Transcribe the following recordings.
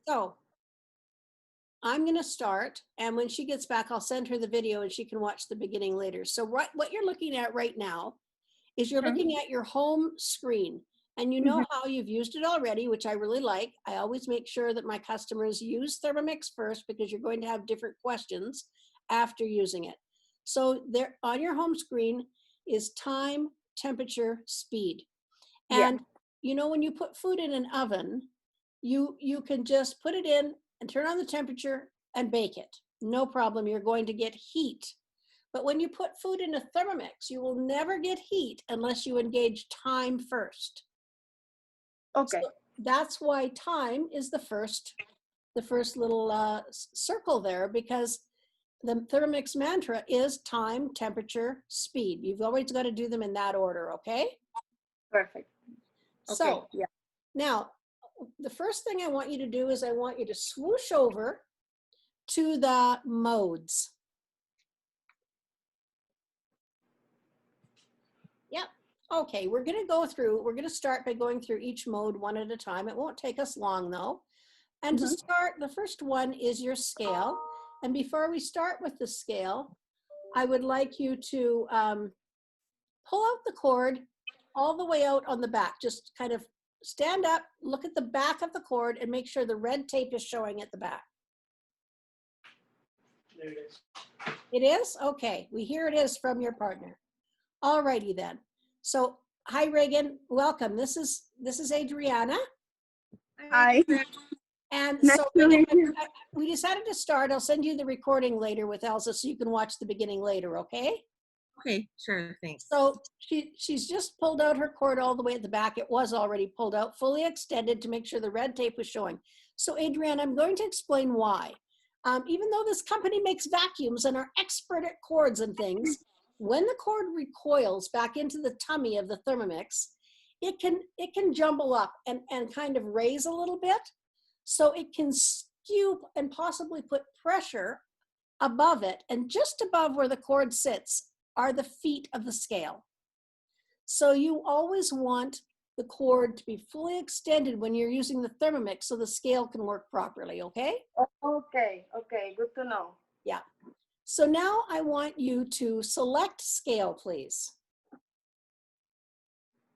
So I'm going to start, and when she gets back, I'll send her the video and she can watch the beginning later. So what you're looking at right now is you're Mhm. looking at your home screen, and you know Mhm. how you've used it already, which I really like. I always make sure that my customers use Thermomix first because you're going to have different questions after using it. So there on your home screen is time, temperature, speed. Yeah. And you know, when you put food in an oven, you can just put it in and turn on the temperature and bake it. No problem, you're going to get heat. But when you put food in a Thermomix, you will never get heat unless you engage time first. Okay. So that's why time is the first little circle there, because the Thermomix mantra is time, temperature, speed. You've always got to do them in that order, okay? Perfect. Okay. So Yeah. now, the first thing I want you to do is I want you to swoosh over to the modes. Yep. Okay, we're going to start by going through each mode one at a time. It won't take us long though. And to Mhm. start, the first one is your scale. And before we start with the scale, I would like you to pull out the cord all the way out on the back. Just kind of stand up, look at the back of the cord, and make sure the red tape is showing at the back. There it is. It is? Okay, we hear it is from your partner. All righty then. So, hi Reagan, welcome. This is Adriana. Hi. And Nice so to Reagan, meet you. we decided to start. I'll send you the recording later with Elsa so you can watch the beginning later, okay? Okay, sure, thanks. So she's just pulled out her cord all the way at the back. It was already pulled out, fully extended to make sure the red tape was showing. So Adriana, I'm going to explain why. Even though this company makes vacuums and are expert at cords and things, when the cord recoils back into the tummy of the Thermomix, it can jumble up and kind of raise a little bit. So it can skew and possibly put pressure above it, and just above where the cord sits are the feet of the scale. So you always want the cord to be fully extended when you're using the Thermomix so the scale can work properly, okay? Okay. Okay. Good to know. Yeah. So now I want you to select scale, please.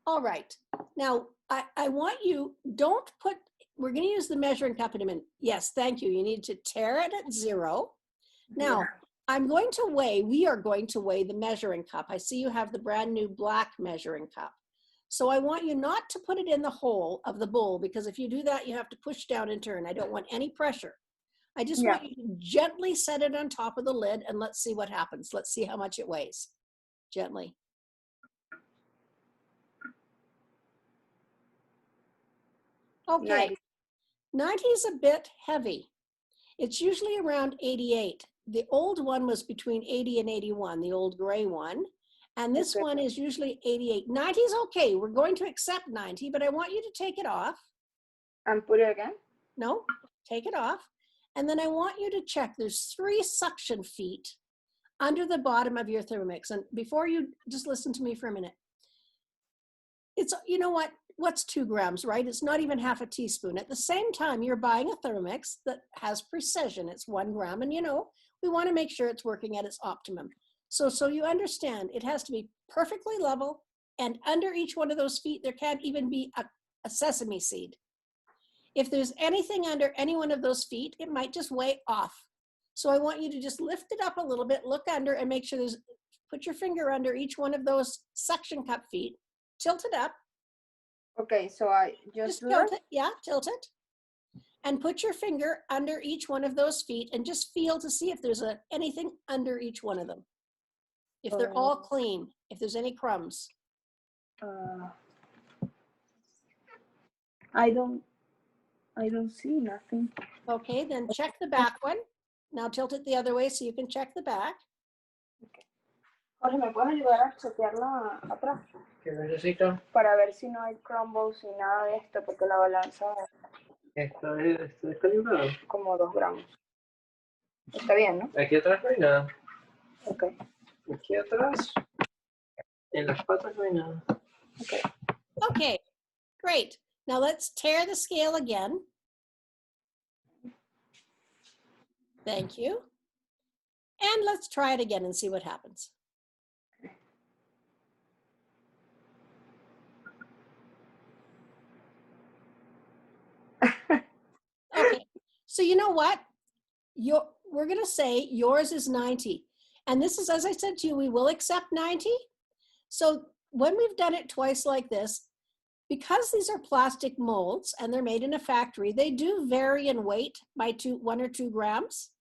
All right. Now, I want you, don't put, we're going to use the measuring cup in a minute. Yes, thank you. You need to tear it at 0. Now, we are going to weigh the measuring cup. I see you have the brand new black measuring cup. So I want you not to put it in the hole of the bowl, because if you do that, you have to push down and turn. I don't want any pressure. I just Yeah. want you to gently set it on top of the lid and let's see what happens. Let's see how much it weighs. Gently. Okay, 90. 90 is a bit heavy. It's usually around 88. The old one was between 80 and 81, the old gray one. And this Okay. one is usually 88. 90 is okay. We're going to accept 90, but I want you to take it off. And put it again. No, take it off. And then I want you to check. There's 3 suction feet under the bottom of your Thermomix. And before you, just listen to me for a minute. It's, you know what? What's 2 grams, right? It's not even half a teaspoon. At the same time, you're buying a Thermomix that has precision. It's 1 gram. And, you know, we want to make sure it's working at its optimum. So you understand it has to be perfectly level. And under each one of those feet, there can't even be a sesame seed. If there's anything under any one of those feet, it might just weigh off. So I want you to just lift it up a little bit, look under, and make sure put your finger under each one of those suction cup feet, tilt it up. Okay. So I just do tilt that. it, yeah, tilt it. And put your finger under each one of those feet and just feel to see if there's anything under each one of them. If they're all clean, if there's any crumbs. I don't see nothing. Okay, then check the back one. Now tilt it the other way so you can check the back. Jorge, ¿me puedes ayudar a chequearla atrás? ¿Qué necesito? Para ver si no hay crumbles ni nada de esto, porque la balanza Esto es calibrado. como 2 gramos. Está bien, ¿no? Aquí atrás no hay nada. Ok. Aquí atrás, en las patas no hay nada. Okay. Okay, great. Now let's tear the scale again. Thank you. And let's try it again and see what happens. Okay, so you know what? We're gonna say yours is 90. And this is, as I said to you, we will accept 90. So when we've done it twice like this, because these are plastic molds and they're made in a factory, they do vary in weight by 1 or 2 grams.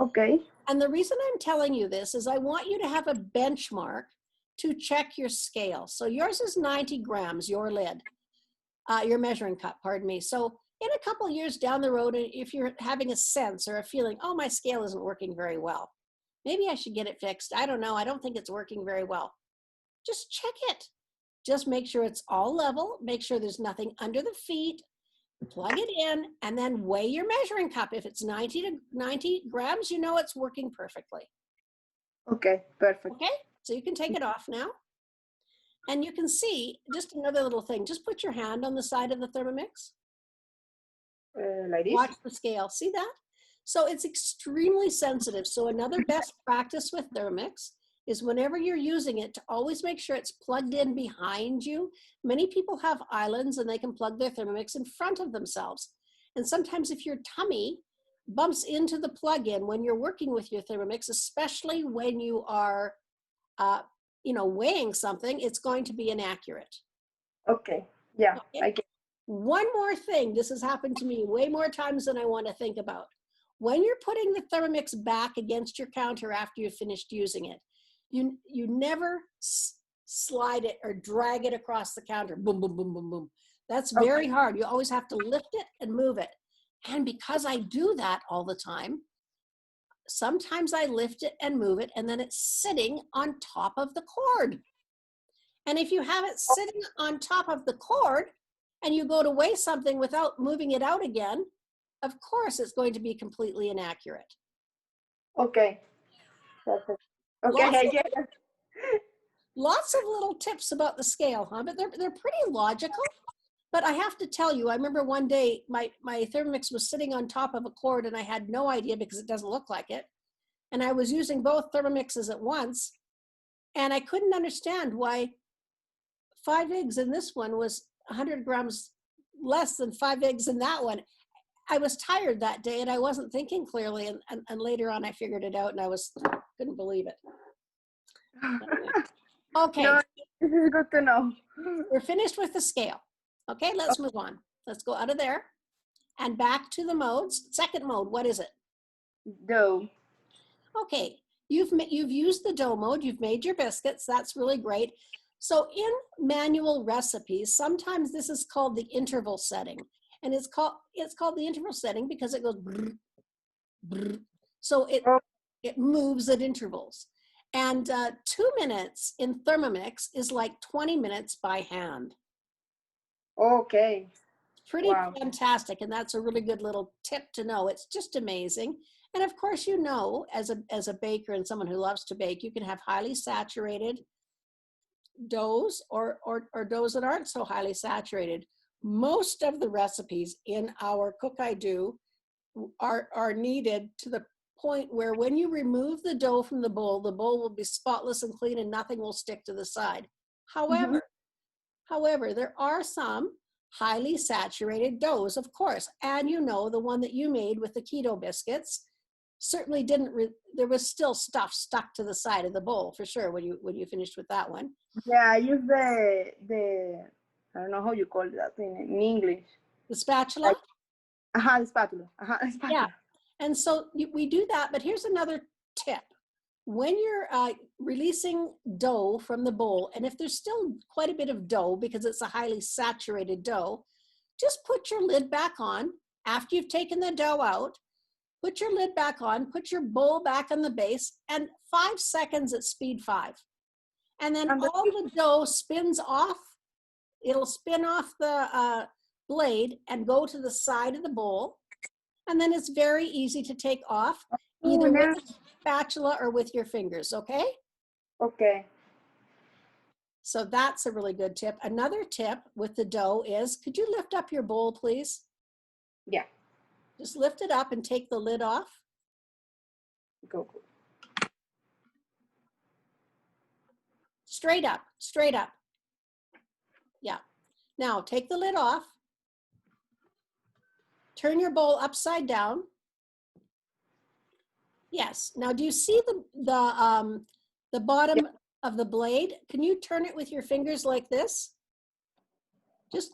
Okay. And the reason I'm telling you this is I want you to have a benchmark to check your scale. So yours is 90 grams, your lid, your measuring cup, pardon me. So in a couple of years down the road, if you're having a sense or a feeling, oh, my scale isn't working very well, maybe I should get it fixed. I don't know. I don't think it's working very well. Just check it. Just make sure it's all level. Make sure there's nothing under the feet. Plug it in and then weigh your measuring cup. If it's 90 grams, you know it's working perfectly. Okay, perfect. Okay, so you can take it off now. And you can see, just another little thing, just put your hand on the side of the Thermomix. Like this? Watch the scale, see that? So it's extremely sensitive. So another best practice with Thermomix is whenever you're using it to always make sure it's plugged in behind you. Many people have islands and they can plug their Thermomix in front of themselves. And sometimes if your tummy bumps into the plug-in when you're working with your Thermomix, especially when you are weighing something, it's going to be inaccurate. Okay, yeah, Okay. I get. One more thing, this has happened to me way more times than I want to think about. When you're putting the Thermomix back against your counter after you've finished using it, you never slide it or drag it across the counter. Boom, boom, boom, boom, boom. That's very hard. You always have to lift it and move it. And because I do that all the time, sometimes I lift it and move it, and then it's sitting on top of the cord. And if you have it sitting on top of the cord and you go to weigh something without moving it out again, of course it's going to be completely inaccurate. Okay, perfect. Okay, I get it. Lots of little tips about the scale, huh? But they're pretty logical. But I have to tell you, I remember one day my Thermomix was sitting on top of a cord and I had no idea because it doesn't look like it. And I was using both Thermomixes at once. And I couldn't understand why 5 eggs in this one was 100 grams less than 5 eggs in that one. I was tired that day and I wasn't thinking clearly. And later on, I figured it out and couldn't believe it. Anyway. Okay. No, this is good to know. We're finished with the scale. Okay, let's move on. Let's go out of there and back to the modes. Second mode, what is it? Dough. Okay, you've used the dough mode. You've made your biscuits. That's really great. So in manual recipes, sometimes this is called the interval setting. And it's called the interval setting because it goes brr, brr. So it moves at intervals. And 2 minutes in Thermomix is like 20 minutes by hand. Okay. Pretty fantastic. And that's a really good little tip to know. It's just amazing. And of course, you know, as a baker and someone who loves to bake, you can have highly saturated doughs or doughs that aren't so highly saturated. Most of the recipes in our Cook I Do are needed to the point where when you remove the dough from the bowl will be spotless and clean and nothing will stick to the side. However, there are some highly saturated doughs, of course. And you know, the one that you made with the keto biscuits certainly there was still stuff stuck to the side of the bowl for sure when you finished with that one. Yeah, I use the I don't know how you call that in English. The spatula? The spatula. Yeah. And so we do that, but here's another tip. When you're releasing dough from the bowl, and if there's still quite a bit of dough because it's a highly saturated dough, just put your lid back on after you've taken the dough out. Put your lid back on, put your bowl back on the base, and 5 seconds at speed 5. And then all the dough spins off. It'll spin off the blade and go to the side of the bowl. And then it's very easy to take off, either with a spatula or with your fingers, okay? Okay. So that's a really good tip. Another tip with the dough is, could you lift up your bowl, please? Yeah. Just lift it up and take the lid off. Go. Straight up, straight up. Yeah. Now take the lid off. Turn your bowl upside down. Yes. Now, do you see the bottom of the blade? Can you turn it with your fingers like this? Just,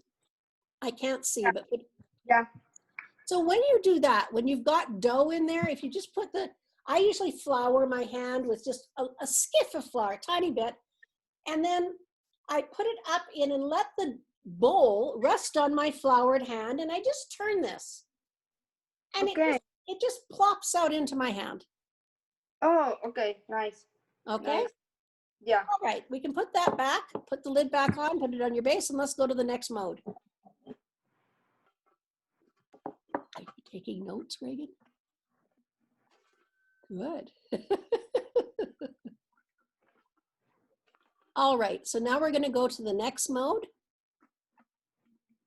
I can't see, but Yeah. so when you do that, when you've got dough in there, if you just put I usually flour my hand with just a skiff of flour, a tiny bit, and then I put it up in and let the bowl rest on my floured hand, and I just turn this, and Okay. it just plops out into my hand. Oh, okay. Nice. Okay. Nice. Yeah. All right, we can put that back, put the lid back on, put it on your base, and let's go to the next mode. Are you taking notes, Reagan? Good. All right, so now we're gonna go to the next mode.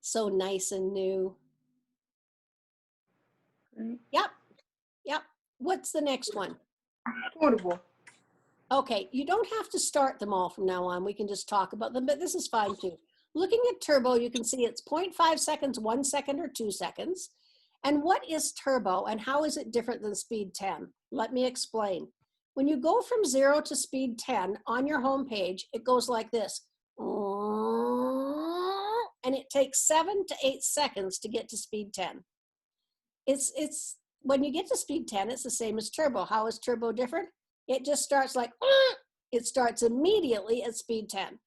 So nice and new. Yep, yep. What's the next one? Turbo. Okay, you don't have to start them all from now on. We can just talk about them, but this is fine too. Looking at turbo, you can see it's 0.5 seconds, 1 second, or 2 seconds. And what is turbo and how is it different than speed 10? Let me explain. When you go from 0 to speed 10 on your home page, it goes like this. And it takes 7 to 8 seconds to get to speed 10. It's when you get to speed 10, it's the same as turbo. How is turbo different? It just starts like, it starts immediately at speed 10.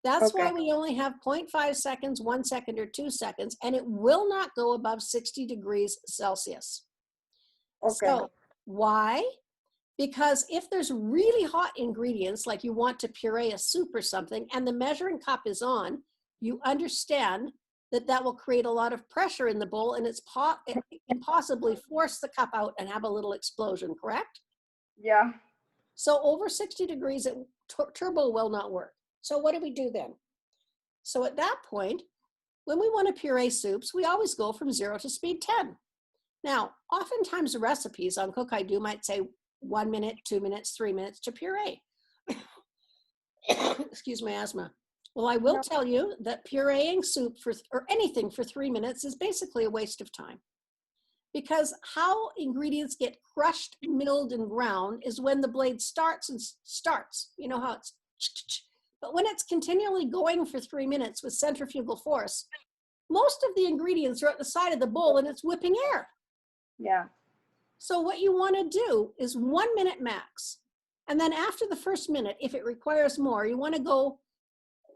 That's why we only have 0.5 seconds, 1 second, or 2 seconds, and it will not go above 60 degrees Celsius. Okay. So why? Because if there's really hot ingredients, like you want to puree a soup or something, and the measuring cup is on, you understand that that will create a lot of pressure in the bowl, and it can possibly force the cup out and have a little explosion, correct? Yeah. So over 60 degrees, turbo will not work. So what do we do then? So at that point, when we want to puree soups, we always go from 0 to speed 10. Now, oftentimes the recipes on Cook I Do might say 1 minute, 2 minutes, 3 minutes to puree. Excuse my asthma. Well, I will tell you that pureeing soup or anything for 3 minutes is basically a waste of time. Because how ingredients get crushed, milled, and ground is when the blade starts and starts. You know how it's, but when it's continually going for 3 minutes with centrifugal force, most of the ingredients are at the side of the bowl and it's whipping air. Yeah. So what you want to do is 1 minute max. And then after the first minute, if it requires more, you want to go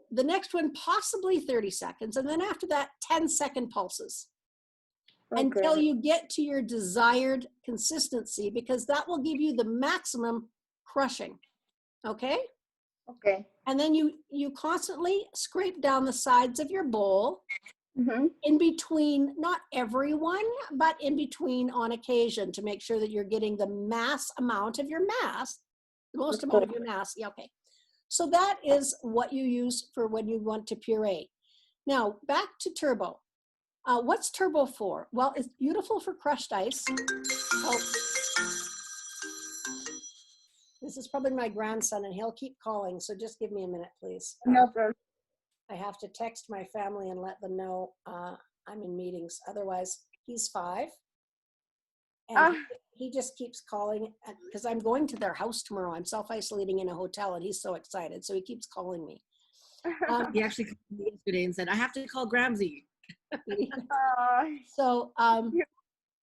the next one, possibly 30 seconds. And then after that, 10-second pulses. Until you get to your desired consistency, because that will give you the maximum crushing. Okay? Okay. And then you constantly scrape down the sides of your bowl in between, not everyone, but in between on occasion to make sure that you're getting the mass amount of your mass, the most amount of your mass. Yeah, okay. So that is what you use for when you want to puree. Now, back to turbo. What's turbo for? Well, it's beautiful for crushed ice. Oh, this is probably my grandson, and he'll keep calling, so just give me a minute, please. No problem. I have to text my family and let them know I'm in meetings. Otherwise, he's 5. And he just keeps calling because I'm going to their house tomorrow. I'm self-isolating in a hotel, and he's so excited. So he keeps calling me. He actually called me yesterday and said, I have to call Gramsy. So,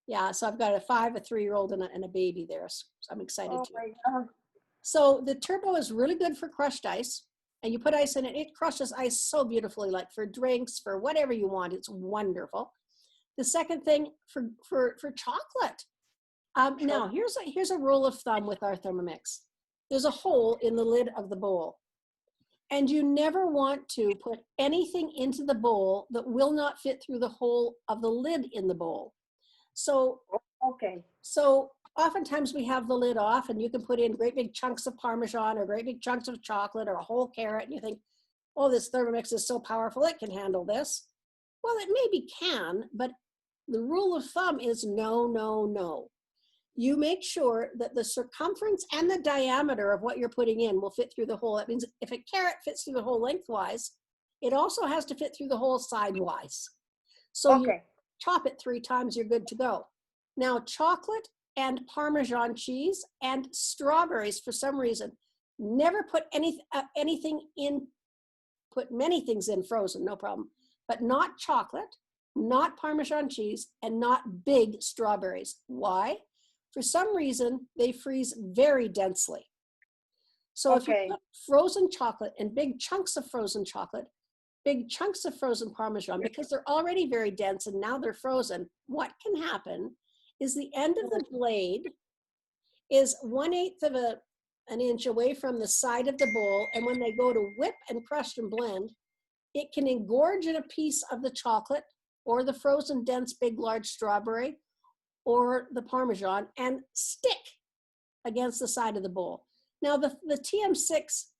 yeah, so I've got a 5, a 3-year-old, and a baby there. So I'm excited too. My God. So the turbo is really good for crushed ice, and you put ice in it. It crushes ice so beautifully, like for drinks, for whatever you want. It's wonderful. The second thing for chocolate. Now here's a rule of thumb with our Thermomix. There's a hole in the lid of the bowl, and you never want to put anything into the bowl that will not fit through the hole of the lid in the bowl. So so oftentimes we have the lid off, and you can put in great big chunks of Parmesan or great big chunks of chocolate or a whole carrot, and you think, oh, this Thermomix is so powerful, it can handle this. Well, it maybe can, but the rule of thumb is no, no, no. you make sure that the circumference and the diameter of what you're putting in will fit through the hole. That means if a carrot fits through the hole lengthwise, it also has to fit through the hole sidewise. So you Okay. chop it 3 times, you're good to go. Now, chocolate and Parmesan cheese and strawberries, for some reason, never put anything in, put many things in frozen, no problem, but not chocolate, not Parmesan cheese, and not big strawberries. Why? For some reason, they freeze very densely. So if you Okay. put frozen chocolate and big chunks of frozen chocolate, big chunks of frozen Parmesan, because they're already very dense and now they're frozen, what can happen is the end of the blade is 1/8 of an inch away from the side of the bowl. And when they go to whip and crush and blend, it can engorge in a piece of the chocolate or the frozen dense big large strawberry or the Parmesan and stick against the side of the bowl. Now the TM6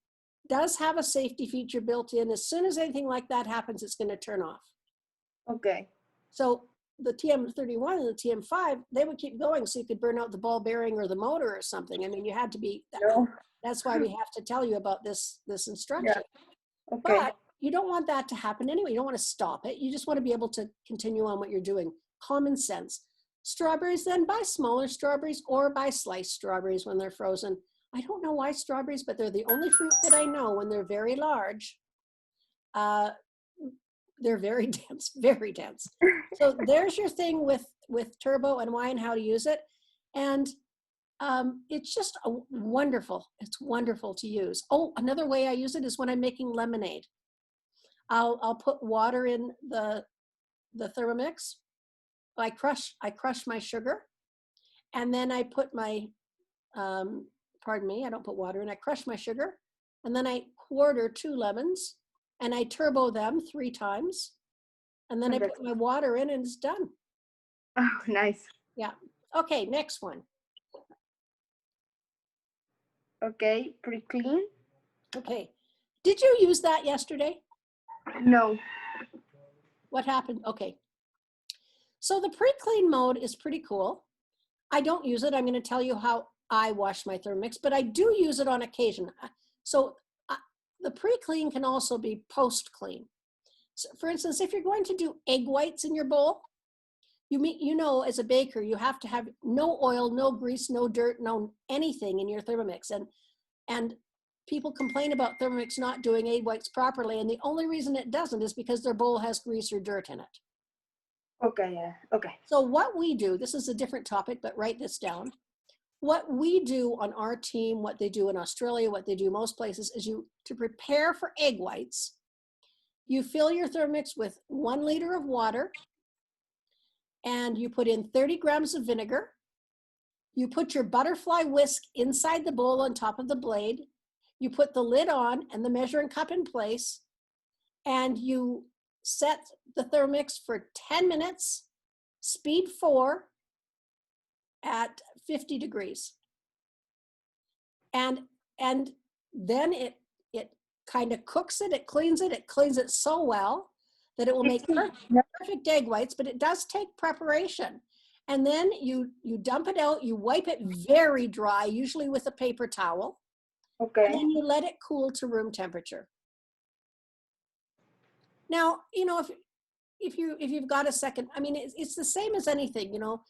does have a safety feature built in. As soon as anything like that happens, it's going to turn off. Okay. So the TM31 and the TM5, they would keep going so you could burn out the ball bearing or the motor or something. I mean, you had to be, No. that's why we have to tell you about this instruction. Okay. But you don't want that to happen anyway. You don't want to stop it. You just want to be able to continue on what you're doing. Common sense. Strawberries, then buy smaller strawberries or buy sliced strawberries when they're frozen. I don't know why strawberries, but they're the only fruit that I know when they're very large. They're very dense, very dense. So there's your thing with turbo and why and how to use it. And it's just wonderful. It's wonderful to use. Oh, another way I use it is when I'm making lemonade. I'll put water in the Thermomix. I crush my sugar, and then I put my, pardon me, I don't put water in. I crush my sugar, and then I quarter 2 lemons, and I turbo them 3 times, and then I Okay. put my water in, and it's done. Oh, nice. Yeah. Okay, next one. Okay, pretty clean. Okay. Did you use that yesterday? No. What happened? Okay. So the pre-clean mode is pretty cool. I don't use it. I'm going to tell you how I wash my Thermomix, but I do use it on occasion. So the pre-clean can also be post-clean. So for instance, if you're going to do egg whites in your bowl, you know, as a baker, you have to have no oil, no grease, no dirt, no anything in your Thermomix. And people complain about Thermomix not doing egg whites properly, and the only reason it doesn't is because their bowl has grease or dirt in it. Okay, yeah. Okay. So what we do, this is a different topic, but write this down. What we do on our team, what they do in Australia, what they do most places, is to prepare for egg whites, you fill your Thermomix with 1 liter of water, and you put in 30 grams of vinegar. You put your butterfly whisk inside the bowl on top of the blade. You put the lid on and the measuring cup in place, and you set the Thermomix for 10 minutes, speed 4 at 50 degrees. And then it kind of cooks it, it cleans it so well that it will make perfect egg whites, but it does take preparation. And then you dump it out, you wipe it very dry, usually with a paper towel. Okay. And then you let it cool to room temperature. Now, you know, if you've got a second, I mean, it's the same as anything, you know.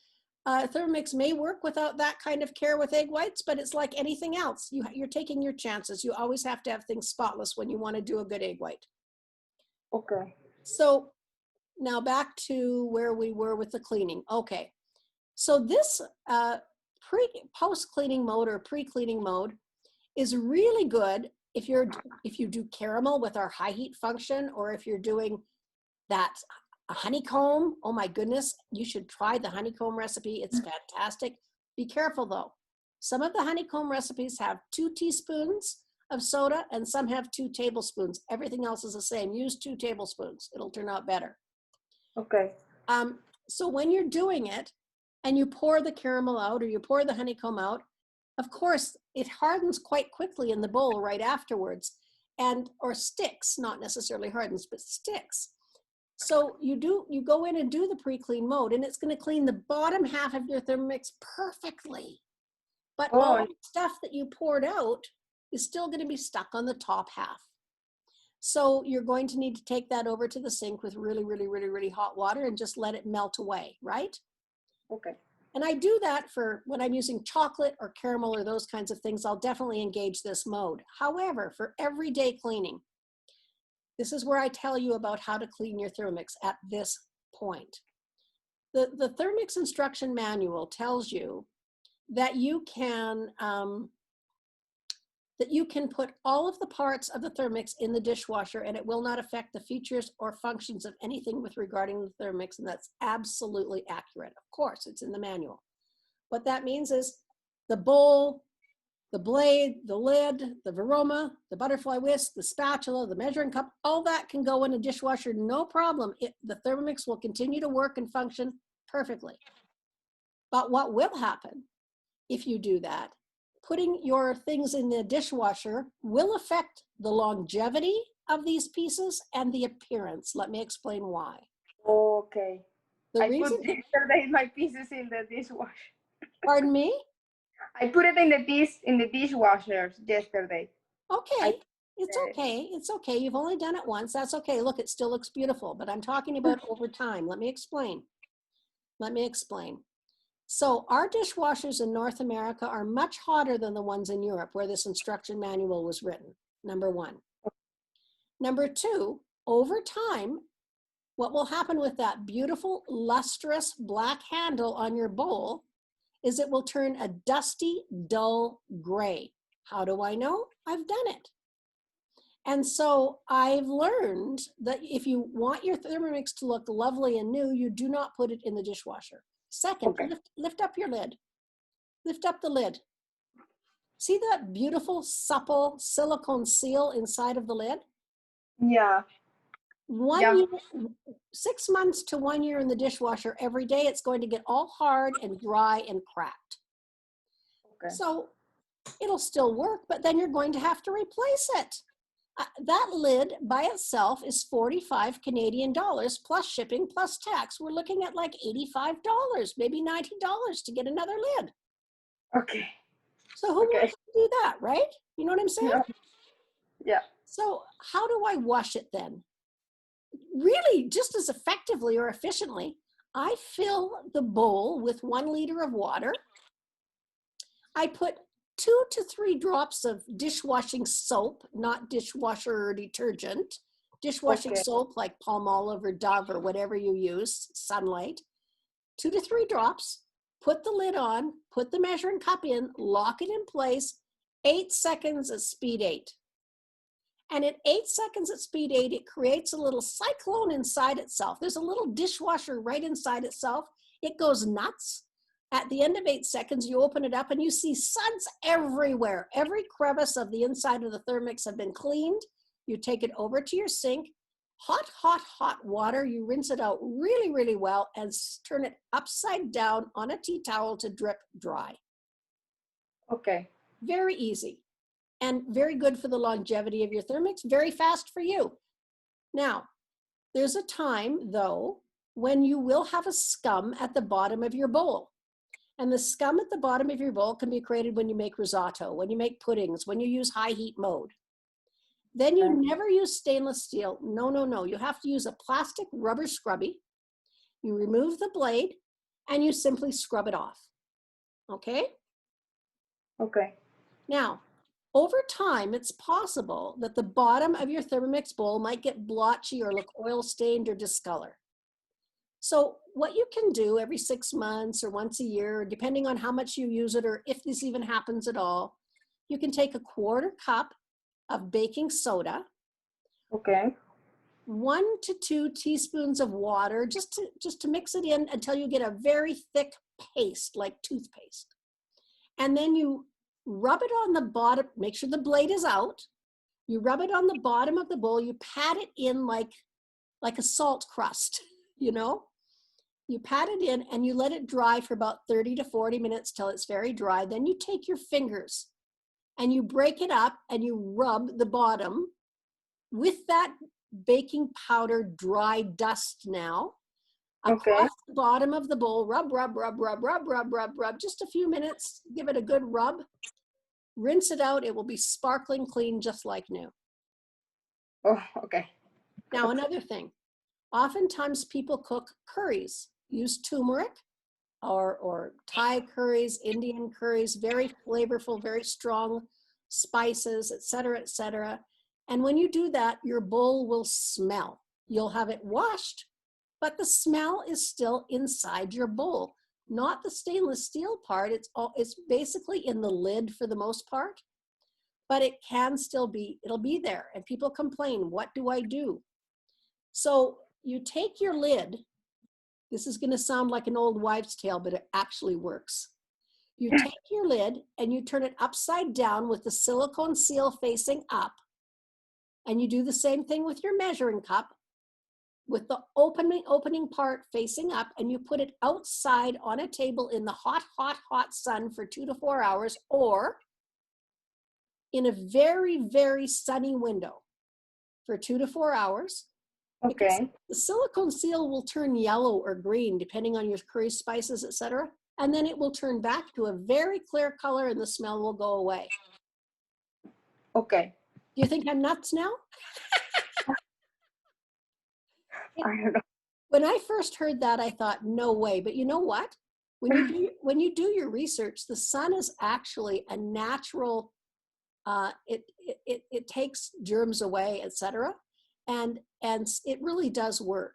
Thermomix may work without that kind of care with egg whites, but it's like anything else. You're taking your chances. You always have to have things spotless when you want to do a good egg white. Okay. So now back to where we were with the cleaning. Okay. So this post-cleaning mode or pre-cleaning mode is really good if you do caramel with our high heat function, or if you're doing that honeycomb. Oh my goodness, you should try the honeycomb recipe. It's fantastic. Be careful though. Some of the honeycomb recipes have 2 teaspoons of soda and some have 2 tablespoons. Everything else is the same. Use 2 tablespoons. It'll turn out better. Okay. So when you're doing it and you pour the caramel out or you pour the honeycomb out, of course, it hardens quite quickly in the bowl right afterwards, or sticks, not necessarily hardens, but sticks. So you go in and do the pre-clean mode, and it's going to clean the bottom half of your Thermomix perfectly. But all Oh, the stuff that you poured out is still going to be stuck on the top half. So you're going to need to take that over to the sink with really, really, really, really hot water and just let it melt away, right? okay. And I do that for when I'm using chocolate or caramel or those kinds of things. I'll definitely engage this mode. However, for everyday cleaning, this is where I tell you about how to clean your Thermomix at this point. The Thermomix instruction manual tells you that you can put all of the parts of the Thermomix in the dishwasher and it will not affect the features or functions of anything with regarding the Thermomix, and that's absolutely accurate. Of course, it's in the manual. What that means is the bowl, the blade, the lid, the varoma, the butterfly whisk, the spatula, the measuring cup, all that can go in a dishwasher, no problem. The Thermomix will continue to work and function perfectly. But what will happen if you do that, putting your things in the dishwasher will affect the longevity of these pieces and the appearance. Let me explain why. Okay. The I reason, put yesterday my pieces in the dishwasher. pardon me? I put it in the dishwasher yesterday. Okay, it's okay. It's okay. You've only done it once. That's okay. Look, it still looks beautiful, but I'm talking about over time. Let me explain. Let me explain. So our dishwashers in North America are much hotter than the ones in Europe where this instruction manual was written, number one. Number two, over time, what will happen with that beautiful, lustrous black handle on your bowl is it will turn a dusty, dull gray. How do I know? I've done it. And so I've learned that if you want your Thermomix to look lovely and new, you do not put it in the dishwasher. Second, Okay. lift up your lid. Lift up the lid. See that beautiful, supple silicone seal inside of the lid? Yeah. 1 year, 6 months to 1 year in the dishwasher every day, it's going to get all hard and dry and cracked. Okay. So it'll still work, but then you're going to have to replace it. That lid by itself is 45 Canadian dollars plus shipping plus tax. We're looking at like $85, maybe $90 to get another lid. Okay. So who wants to do that, right? You know what I'm saying? Yeah. Yeah. So how do I wash it then? Really, just as effectively or efficiently, I fill the bowl with 1 liter of water. I put 2 to 3 drops of dishwashing soap, not dishwasher detergent, dishwashing soap like Palmolive or Dove or whatever you use, Sunlight. 2 to 3 drops, put the lid on, put the measuring cup in, lock it in place, 8 seconds at speed 8. And at 8 seconds at speed 8, it creates a little cyclone inside itself. There's a little dishwasher right inside itself. It goes nuts. At the end of 8 seconds, you open it up and you see suds everywhere. Every crevice of the inside of the Thermomix have been cleaned. You take it over to your sink. Hot, hot, hot water. You rinse it out really, really well and turn it upside down on a tea towel to drip dry. Okay. Very easy and very good for the longevity of your Thermomix. Very fast for you. Now, there's a time, though, when you will have a scum at the bottom of your bowl. And the scum at the bottom of your bowl can be created when you make risotto, when you make puddings, when you use high heat mode. Then you never use stainless steel. No, no, no. You have to use a plastic rubber scrubby. You remove the blade and you simply scrub it off. Okay? Okay. Now, over time, it's possible that the bottom of your Thermomix bowl might get blotchy or look oil stained or discolor. So what you can do every 6 months or once a year, depending on how much you use it or if this even happens at all, you can take a 1/4 cup of baking soda, Okay. 1 to 2 teaspoons of water, just to mix it in until you get a very thick paste, like toothpaste. And then you rub it on the bottom, make sure the blade is out. You rub it on the bottom of the bowl, you pat it in like a salt crust, you know? You pat it in and you let it dry for about 30 to 40 minutes till it's very dry. Then you take your fingers and you break it up and you rub the bottom with that baking powder dry dust now Okay. across the bottom of the bowl. Rub, rub, rub, rub, rub, rub, rub, rub. Just a few minutes. Give it a good rub. Rinse it out. It will be sparkling clean, just like new. Oh, okay. Now, another thing. Oftentimes people cook curries. Use turmeric or Thai curries, Indian curries, very flavorful, very strong spices, et cetera, et cetera. And when you do that, your bowl will smell. You'll have it washed, but the smell is still inside your bowl, not the stainless steel part. It's basically in the lid for the most part, but it can still be, it'll be there. And people complain, what do I do? So you take your lid. This is going to sound like an old wives' tale, but it actually works. You take your lid and you turn it upside down with the silicone seal facing up. And you do the same thing with your measuring cup with the opening part facing up, and you put it outside on a table in the hot, hot, hot sun for 2 to 4 hours, or in a very, very sunny window for 2 to 4 hours. Okay. The silicone seal will turn yellow or green depending on your curry spices, etc. And then it will turn back to a very clear color and the smell will go away. Okay. Do you think I'm nuts now? I don't know. When I first heard that, I thought, no way. But you know what? When you do your research, the sun is actually a natural, it takes germs away, etc. And it really does work.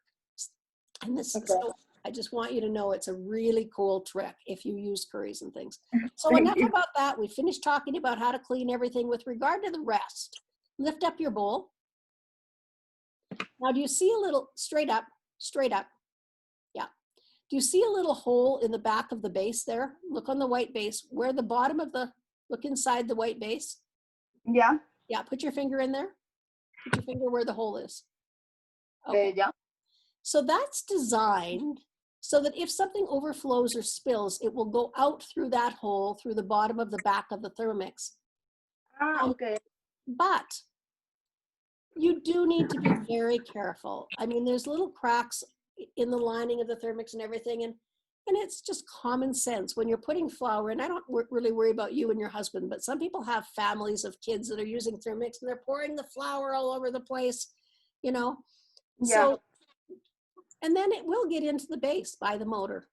And this, Okay. so I just want you to know it's a really cool trick if you use curries and things. So Thank enough you. about that. We finished talking about how to clean everything. With regard to the rest, lift up your bowl. Now, do you see a little, straight up, yeah. Do you see a little hole in the back of the base there? Look on the white base, where the bottom of look inside the white base. Yeah. Yeah, put your finger in there. Put your finger where the hole is. Okay. Yeah. So that's designed so that if something overflows or spills, it will go out through that hole, through the bottom of the back of the Thermomix. Okay. But you do need to be very careful. I mean, there's little cracks in the lining of the Thermomix and everything, and it's just common sense when you're putting flour in. I don't really worry about you and your husband, but some people have families of kids that are using Thermomix and they're pouring the flour all over the place, you know. Yeah. So, and then it will get into the base by the motor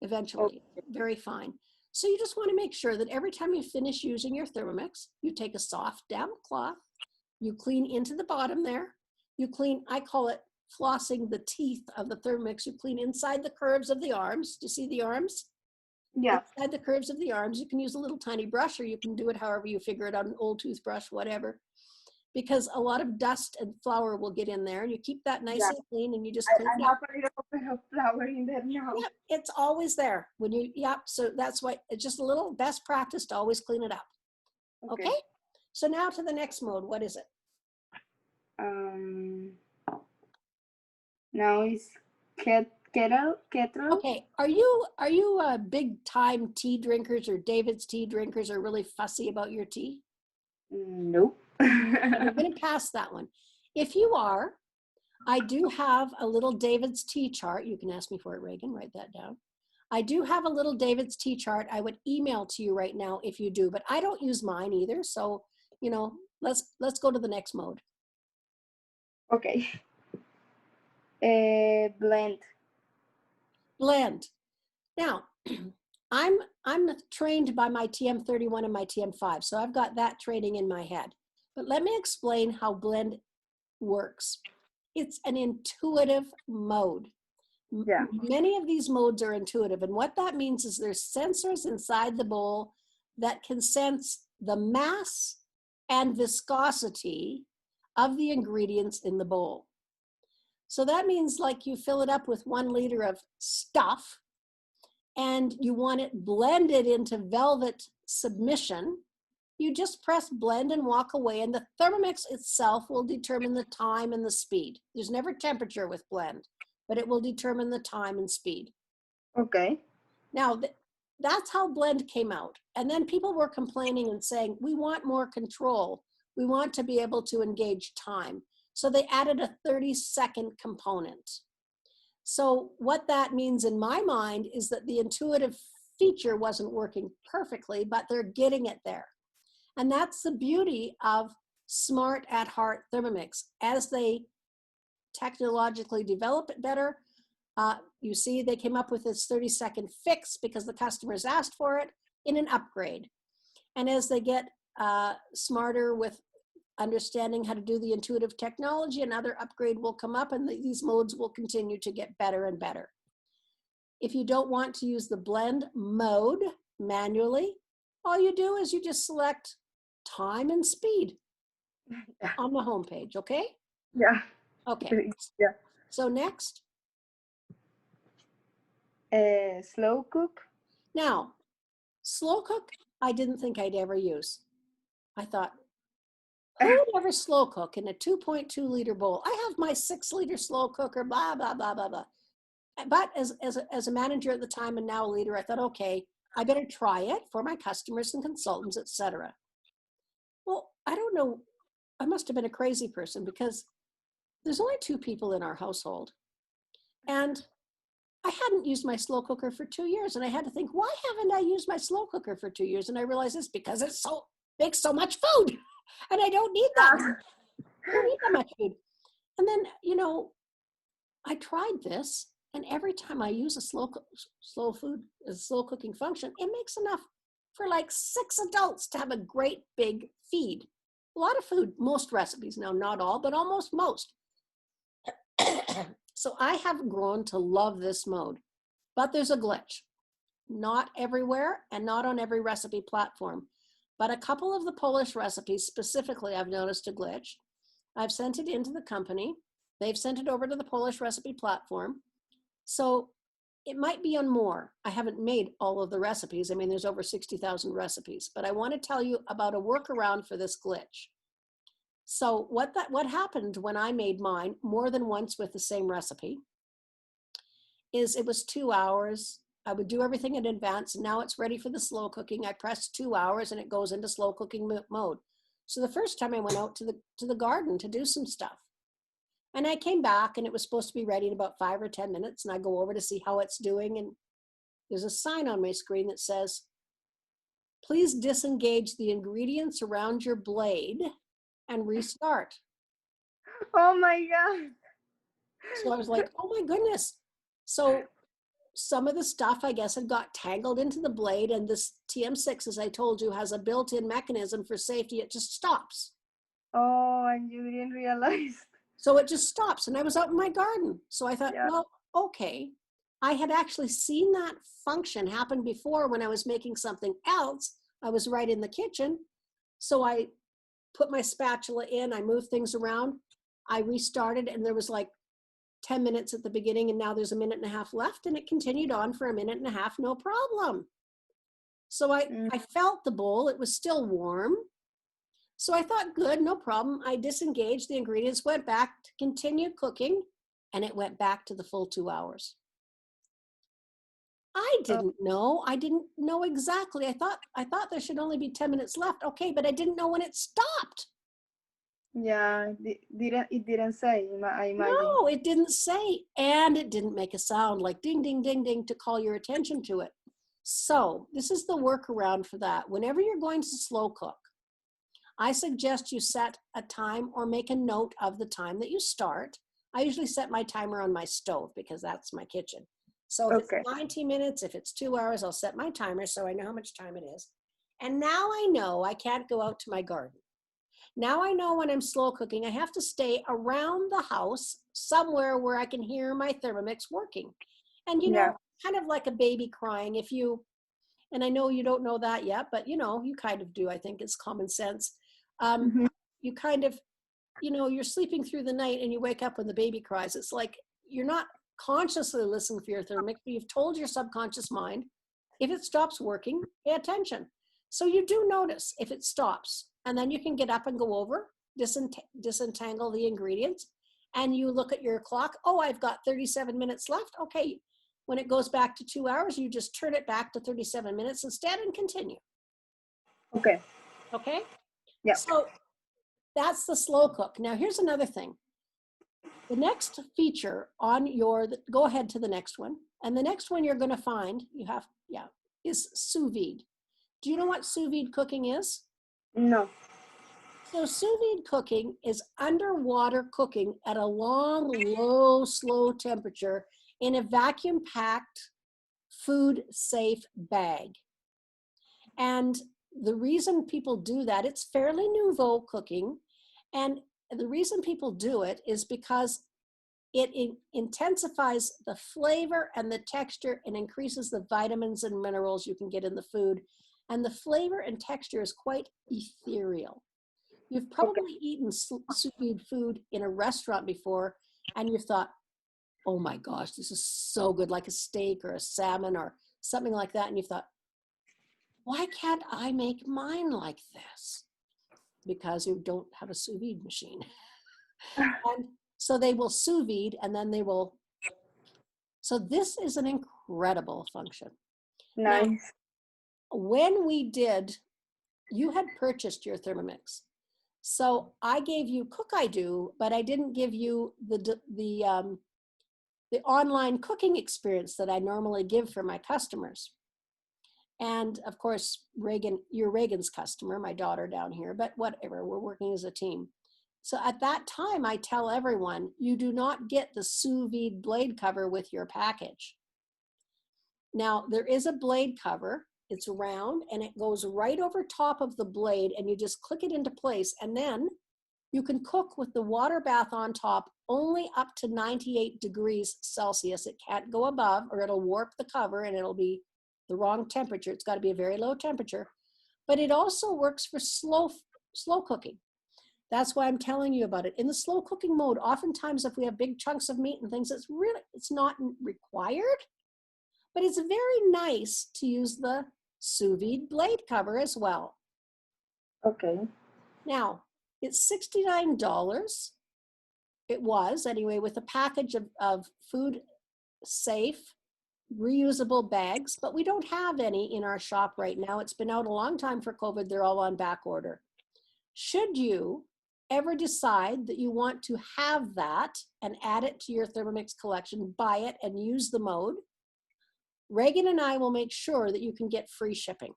eventually. Very fine. So you just want to make sure that every time you finish using your Thermomix, you take a soft damp cloth, you clean into the bottom there, you clean, I call it flossing the teeth of the Thermomix. You clean inside the curves of the arms. Do you see the arms? Yeah. Inside the curves of the arms, you can use a little tiny brush, or you can do it however you figure it out, an old toothbrush, whatever. Because a lot of dust and flour will get in there, and you keep that nice and clean, and you just clean it I up. have a little bit of flour in there now. Yep, it's always there when you, so that's why it's just a little best practice to always clean it up. Okay? So now to the next mode. What is it? Now it's kettle. Okay, are you big time tea drinkers or David's tea drinkers, or really fussy about your tea? Nope. I'm going to pass that one. If you are, I do have a little David's tea chart. You can ask me for it, Reagan, write that down. I do have a little David's tea chart I would email to you right now if you do, but I don't use mine either. So, you know, let's go to the next mode. Okay. Blend. Blend. Now, I'm trained by my TM31 and my TM5, so I've got that training in my head. But let me explain how blend works. It's an intuitive mode. Yeah. Many of these modes are intuitive, and what that means is there's sensors inside the bowl that can sense the mass and viscosity of the ingredients in the bowl. So that means, like, you fill it up with 1 liter of stuff and you want it blended into velvet submission. You just press blend and walk away, and the Thermomix itself will determine the time and the speed. There's never temperature with blend, but it will determine the time and speed. Okay. Now, that's how blend came out. And then people were complaining and saying, we want more control. We want to be able to engage time. So they added a 30-second component. So what that means in my mind is that the intuitive feature wasn't working perfectly, but they're getting it there. And that's the beauty of smart at heart Thermomix. As they technologically develop it better, you see they came up with this 30-second fix because the customers asked for it in an upgrade. And as they get smarter with understanding how to do the intuitive technology, another upgrade will come up and these modes will continue to get better and better. If you don't want to use the blend mode manually, all you do is you just select time and speed on the home page, okay? Yeah. Okay. Yeah. So next. Slow cook. Now, slow cook, I didn't think I'd ever use. I thought, who would ever slow cook in a 2.2 liter bowl? I have my 6 liter slow cooker, blah, blah, blah, blah, blah. But as a manager at the time and now a leader, I thought, okay, I better try it for my customers and consultants, etc. Well, I don't know. I must have been a crazy person because there's only 2 people in our household. And I hadn't used my slow cooker for 2 years. And I had to think, why haven't I used my slow cooker for 2 years? And I realized it's because it makes so much food. And I don't need that. I don't need that much food. And then, I tried this. And every time I use a slow cooking function, it makes enough for like 6 adults to have a great big feed. A lot of food, most recipes now, not all, but almost most. So I have grown to love this mode, but there's a glitch. Not everywhere and not on every recipe platform, but a couple of the Polish recipes specifically, I've noticed a glitch. I've sent it into the company. They've sent it over to the Polish recipe platform. So it might be on more. I haven't made all of the recipes. I mean, there's over 60,000 recipes, but I want to tell you about a workaround for this glitch. So what happened when I made mine more than once with the same recipe is it was 2 hours. I would do everything in advance. And now it's ready for the slow cooking. I press 2 hours and it goes into slow cooking mode. So the first time I went out to the garden to do some stuff. And I came back and it was supposed to be ready in about 5 or 10 minutes. And I go over to see how it's doing. And there's a sign on my screen that says, please disengage the ingredients around your blade and restart. Oh my God. So I was like, oh my goodness. So some of the stuff, I guess, had got tangled into the blade. And this TM6, as I told you, has a built-in mechanism for safety. It just stops. Oh, and you didn't realize. So it just stops. And I was out in my garden. So I thought, Yeah. well, okay. I had actually seen that function happen before when I was making something else. I was right in the kitchen. So I put my spatula in, I moved things around, I restarted, and there was like 10 minutes at the beginning, and now there's a minute and a half left, and it continued on for a minute and a half, no problem. So I felt the bowl, it was still warm. So I thought, good, no problem. I disengaged the ingredients, went back to continue cooking, and it went back to the full 2 hours. I didn't know exactly. I thought there should only be 10 minutes left. Okay, but I didn't know when it stopped. Yeah, it didn't say, I imagine. No, it didn't say, and it didn't make a sound like ding, ding, ding, ding to call your attention to it. So this is the workaround for that. Whenever you're going to slow cook, I suggest you set a time or make a note of the time that you start. I usually set my timer on my stove because that's my kitchen. So if it's 90 minutes, if it's 2 hours, I'll set my timer so I know how much time it is. And now I know I can't go out to my garden. Now I know when I'm slow cooking, I have to stay around the house somewhere where I can hear my Thermomix working. And, kind of like a baby crying, and I know you don't know that yet, but, you kind of do. I think it's common sense. You kind of, you're sleeping through the night and you wake up when the baby cries. It's like you're not consciously listening for your Thermomix, but you've told your subconscious mind, if it stops working, pay attention. So you do notice if it stops. And then you can get up and go over, disentangle the ingredients, and you look at your clock. Oh, I've got 37 minutes left. Okay, when it goes back to 2 hours, you just turn it back to 37 minutes instead and continue. Okay. Okay? Yeah. So that's the slow cook. Now, here's another thing. The next feature on your, go ahead to the next one. And the next one you're going to find, is sous vide. Do you know what sous vide cooking is? No. So sous vide cooking is underwater cooking at a long, low, slow temperature in a vacuum packed, food safe bag. And the reason people do that, it's fairly nouveau cooking. And the reason people do it is because it intensifies the flavor and the texture and increases the vitamins and minerals you can get in the food. And the flavor and texture is quite ethereal. You've probably eaten sous vide food in a restaurant before, and you've thought, oh my gosh, this is so good, like a steak or a salmon or something like that. And you've thought, why can't I make mine like this? Because you don't have a sous vide machine. And so they will sous vide and then they will. So this is an incredible function. Nice. Now, when we did, you had purchased your Thermomix. So I gave you Cook I Do, but I didn't give you the online cooking experience that I normally give for my customers. And of course, Reagan, you're Reagan's customer, my daughter down here, but whatever, we're working as a team. So at that time, I tell everyone, you do not get the sous vide blade cover with your package. Now, there is a blade cover. It's round and it goes right over top of the blade and you just click it into place. And then you can cook with the water bath on top only up to 98 degrees Celsius. It can't go above or it'll warp the cover and it'll be the wrong temperature. It's got to be a very low temperature. But it also works for slow cooking. That's why I'm telling you about it. In the slow cooking mode, oftentimes if we have big chunks of meat and things, it's not required, but it's very nice to use the sous vide blade cover as well. Okay. Now, it's $69. It was, anyway, with a package of food safe, reusable bags, but we don't have any in our shop right now. It's been out a long time for COVID. They're all on back order. Should you ever decide that you want to have that and add it to your Thermomix collection, buy it and use the mode, Reagan and I will make sure that you can get free shipping.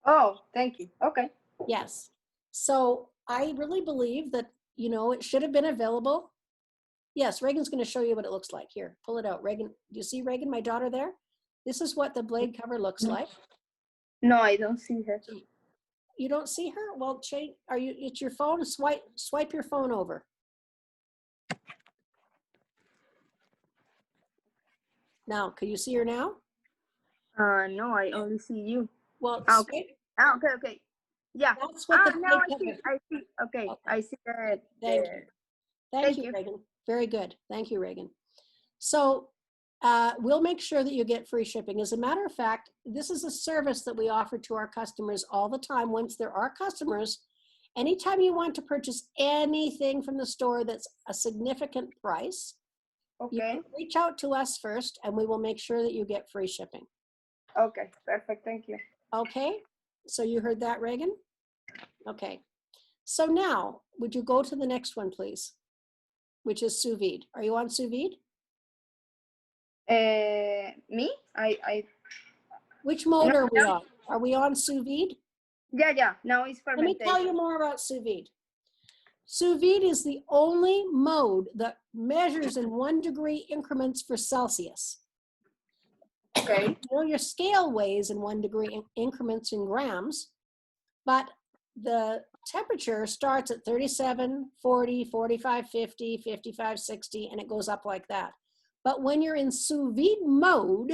Oh, thank you. Okay. Yes. So I really believe that, it should have been available. Yes, Reagan's going to show you what it looks like. Here, pull it out. Reagan, do you see Reagan, my daughter there? This is what the blade cover looks like. No, I don't see her. You don't see her? Well, it's your phone? Swipe your phone over. Now, can you see her now? No, I only see you. Well, Okay. Okay. Yeah. That's what the now blade I see. Okay. I see that. Thank you, Reagan. Very good. Thank you, Reagan. So we'll make sure that you get free shipping. As a matter of fact, this is a service that we offer to our customers all the time. Once they're our customers, anytime you want to purchase anything from the store that's a significant price, you can reach out to us first and we will make sure that you get free shipping. Okay, perfect. Thank you. Okay, so you heard that, Reagan? Okay, so now would you go to the next one, please, which is sous vide. Are you on sous vide? Me? Which mode are we on? Are we on sous vide? Yeah. Now it's Let me fermentation. tell you more about sous vide. Sous vide is the only mode that measures in 1 degree increments for Celsius. Okay. Your scale weighs in 1 degree increments in grams, but the temperature starts at 37, 40, 45, 50, 55, 60, and it goes up like that. But when you're in sous vide mode,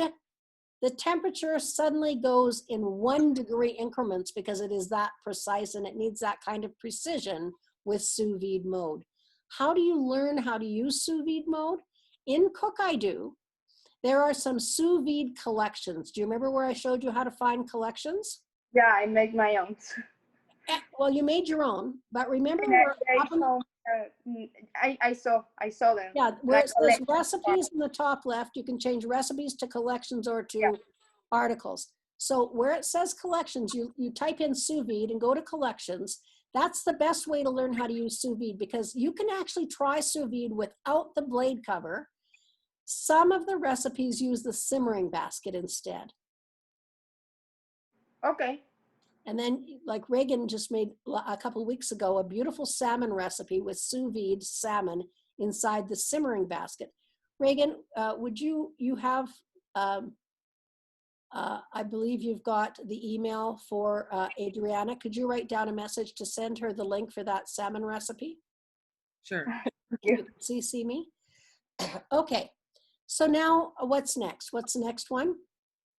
the temperature suddenly goes in 1 degree increments because it is that precise and it needs that kind of precision with sous vide mode. How do you learn how to use sous vide mode? In Cook I Do, there are some sous vide collections. Do you remember where I showed you how to find collections? Yeah, I make my own. Well, you made your own, but remember I saw them. Yeah, where it says recipes in the top left, you can change recipes to collections or to articles. So where it says collections, you type in sous vide and go to collections. That's the best way to learn how to use sous vide, because you can actually try sous vide without the blade cover. Some of the recipes use the simmering basket instead. Okay. And then, like Reagan just made a couple of weeks ago, a beautiful salmon recipe with sous vide salmon inside the simmering basket. Reagan, would you have, I believe you've got the email for Adriana. Could you write down a message to send her the link for that salmon recipe? Sure. You can CC me. Okay, so now what's next? What's the next one?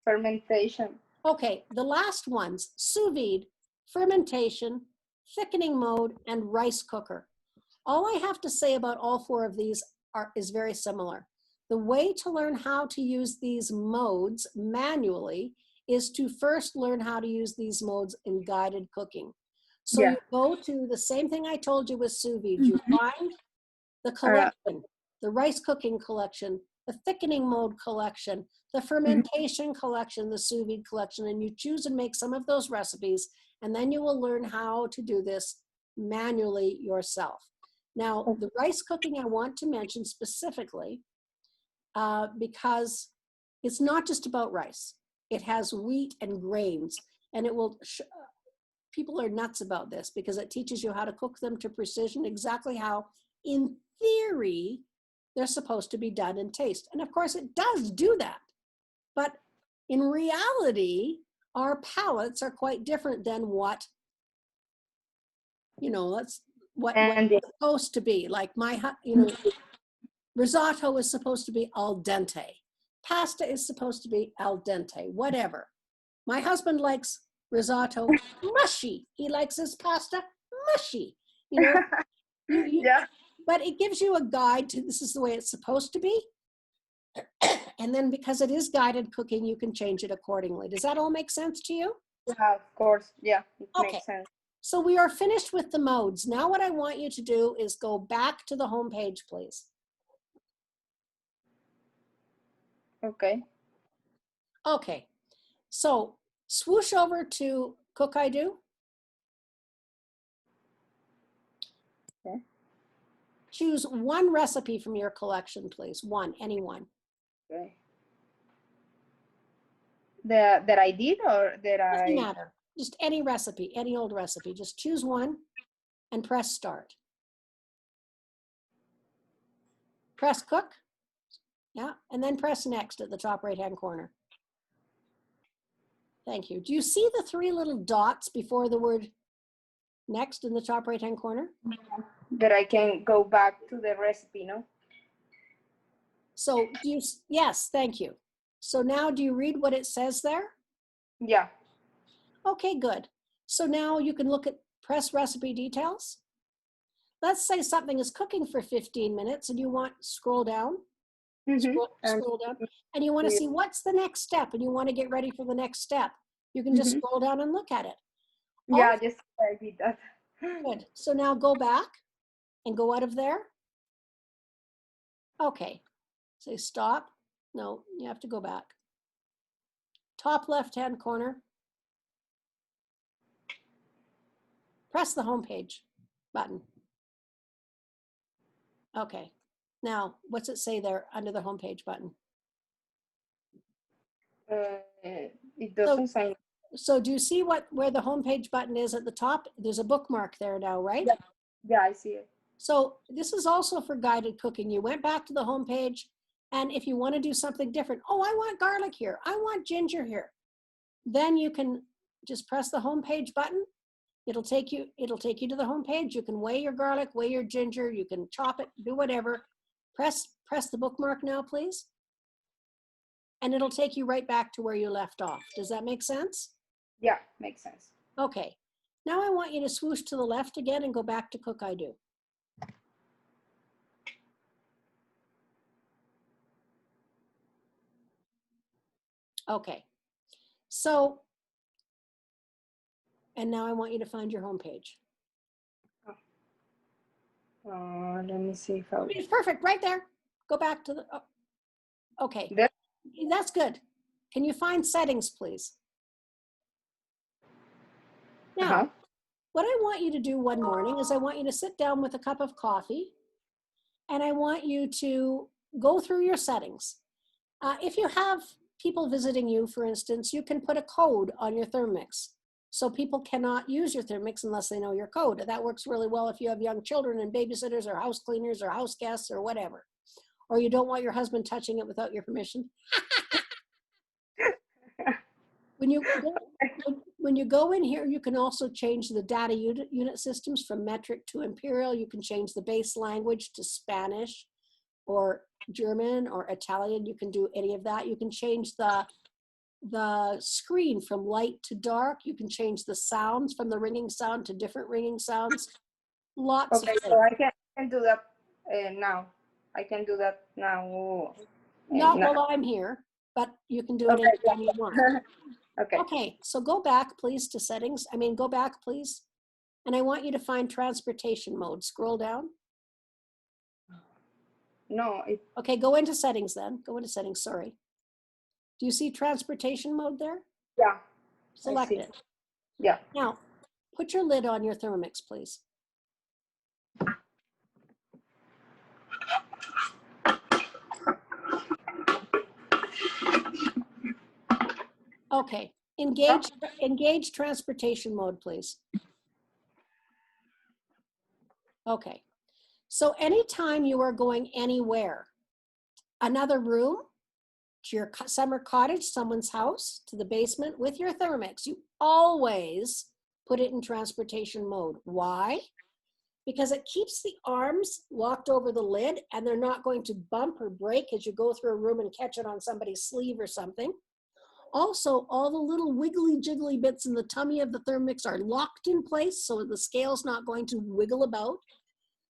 Fermentation. Okay, the last ones: sous vide, fermentation, thickening mode, and rice cooker. All I have to say about all four of these is very similar. The way to learn how to use these modes manually is to first learn how to use these modes in guided cooking. So Yeah. you go to the same thing I told you with sous vide. You find the collection, the rice cooking collection, the thickening mode collection, the fermentation collection, the sous vide collection, and you choose and make some of those recipes, and then you will learn how to do this manually yourself. Now, the rice cooking I want to mention specifically because it's not just about rice. It has wheat and grains, and it will, people are nuts about this because it teaches you how to cook them to precision, exactly how, in theory, they're supposed to be done and taste. And of course, it does do that. But in reality, our palates are quite different than what, you know, what it's supposed to be. Like risotto is supposed to be al dente. Pasta is supposed to be al dente, whatever. My husband likes risotto mushy. He likes his pasta mushy. You know, Yeah. but it gives you a guide to this is the way it's supposed to be. And then because it is guided cooking, you can change it accordingly. Does that all make sense to you? Yeah, of course. Yeah, it Okay. makes sense. So we are finished with the modes. Now what I want you to do is go back to the home page, please. Okay. Okay. So swoosh over to Cook I Do. Okay. Choose one recipe from your collection, please. One, any one. Okay. That I did or that Doesn't I... matter. Just any recipe, any old recipe. Just choose one and press start. Press cook. Yeah, and then press next at the top right-hand corner. Thank you. Do you see the three little dots before the word next in the top right-hand corner? That I can go back to the recipe, no? So do you, yes, thank you. So now do you read what it says there? Yeah. Okay, good. So now you can look at press recipe details. Let's say something is cooking for 15 minutes and you want scroll down, scroll down, and you want to see what's the next step and you want to get ready for the next step. You can just scroll down and look at it. Yeah, just I did that. Good. So now go back and go out of there. Okay. Say stop. No, you have to go back. Top left-hand corner. Press the home page button. Okay. Now, what's it say there under the home page button? It doesn't say. So do you see where the home page button is at the top? There's a bookmark there now, right? Yeah, yeah, I see it. So this is also for guided cooking. You went back to the home page, and if you want to do something different, oh, I want garlic here, I want ginger here, then you can just press the home page button. It'll take you to the home page. You can weigh your garlic, weigh your ginger, you can chop it, do whatever. Press the bookmark now, please. And it'll take you right back to where you left off. Does that make sense? Yeah, makes sense. Okay. Now I want you to swoosh to the left again and go back to Cook I Do. Okay. So, and now I want you to find your home page. Let me see if I... It's perfect, right there. Go back to the, oh, okay. There? That's good. Can you find settings, please? Now, what I want you to do one morning is I want you to sit down with a cup of coffee and I want you to go through your settings. If you have people visiting you, for instance, you can put a code on your Thermomix. So people cannot use your Thermomix unless they know your code. That works really well if you have young children and babysitters or house cleaners or house guests or whatever. Or you don't want your husband touching it without your permission. When you go in here, you can also change the data unit systems from metric to imperial. You can change the base language to Spanish or German or Italian. You can do any of that. You can change the screen from light to dark. You can change the sounds from the ringing sound to different ringing sounds. Lots Okay, of so things. I can do that now. I can do that now. Not now. while I'm here, but you can do it Okay, anytime you want. Okay. Okay, so go back, please, to settings. Go back, please. And I want you to find transportation mode. Scroll down. No, Okay, go into settings then. Go into settings, sorry. Do you see transportation mode there? yeah. Select see. it. Yeah. Now, put your lid on your Thermomix, please. Okay, engage transportation mode, please. Okay, so anytime you are going anywhere, another room, to your summer cottage, someone's house, to the basement with your Thermomix, you always put it in transportation mode. Why? Because it keeps the arms locked over the lid and they're not going to bump or break as you go through a room and catch it on somebody's sleeve or something. Also, all the little wiggly jiggly bits in the tummy of the Thermomix are locked in place so the scale's not going to wiggle about.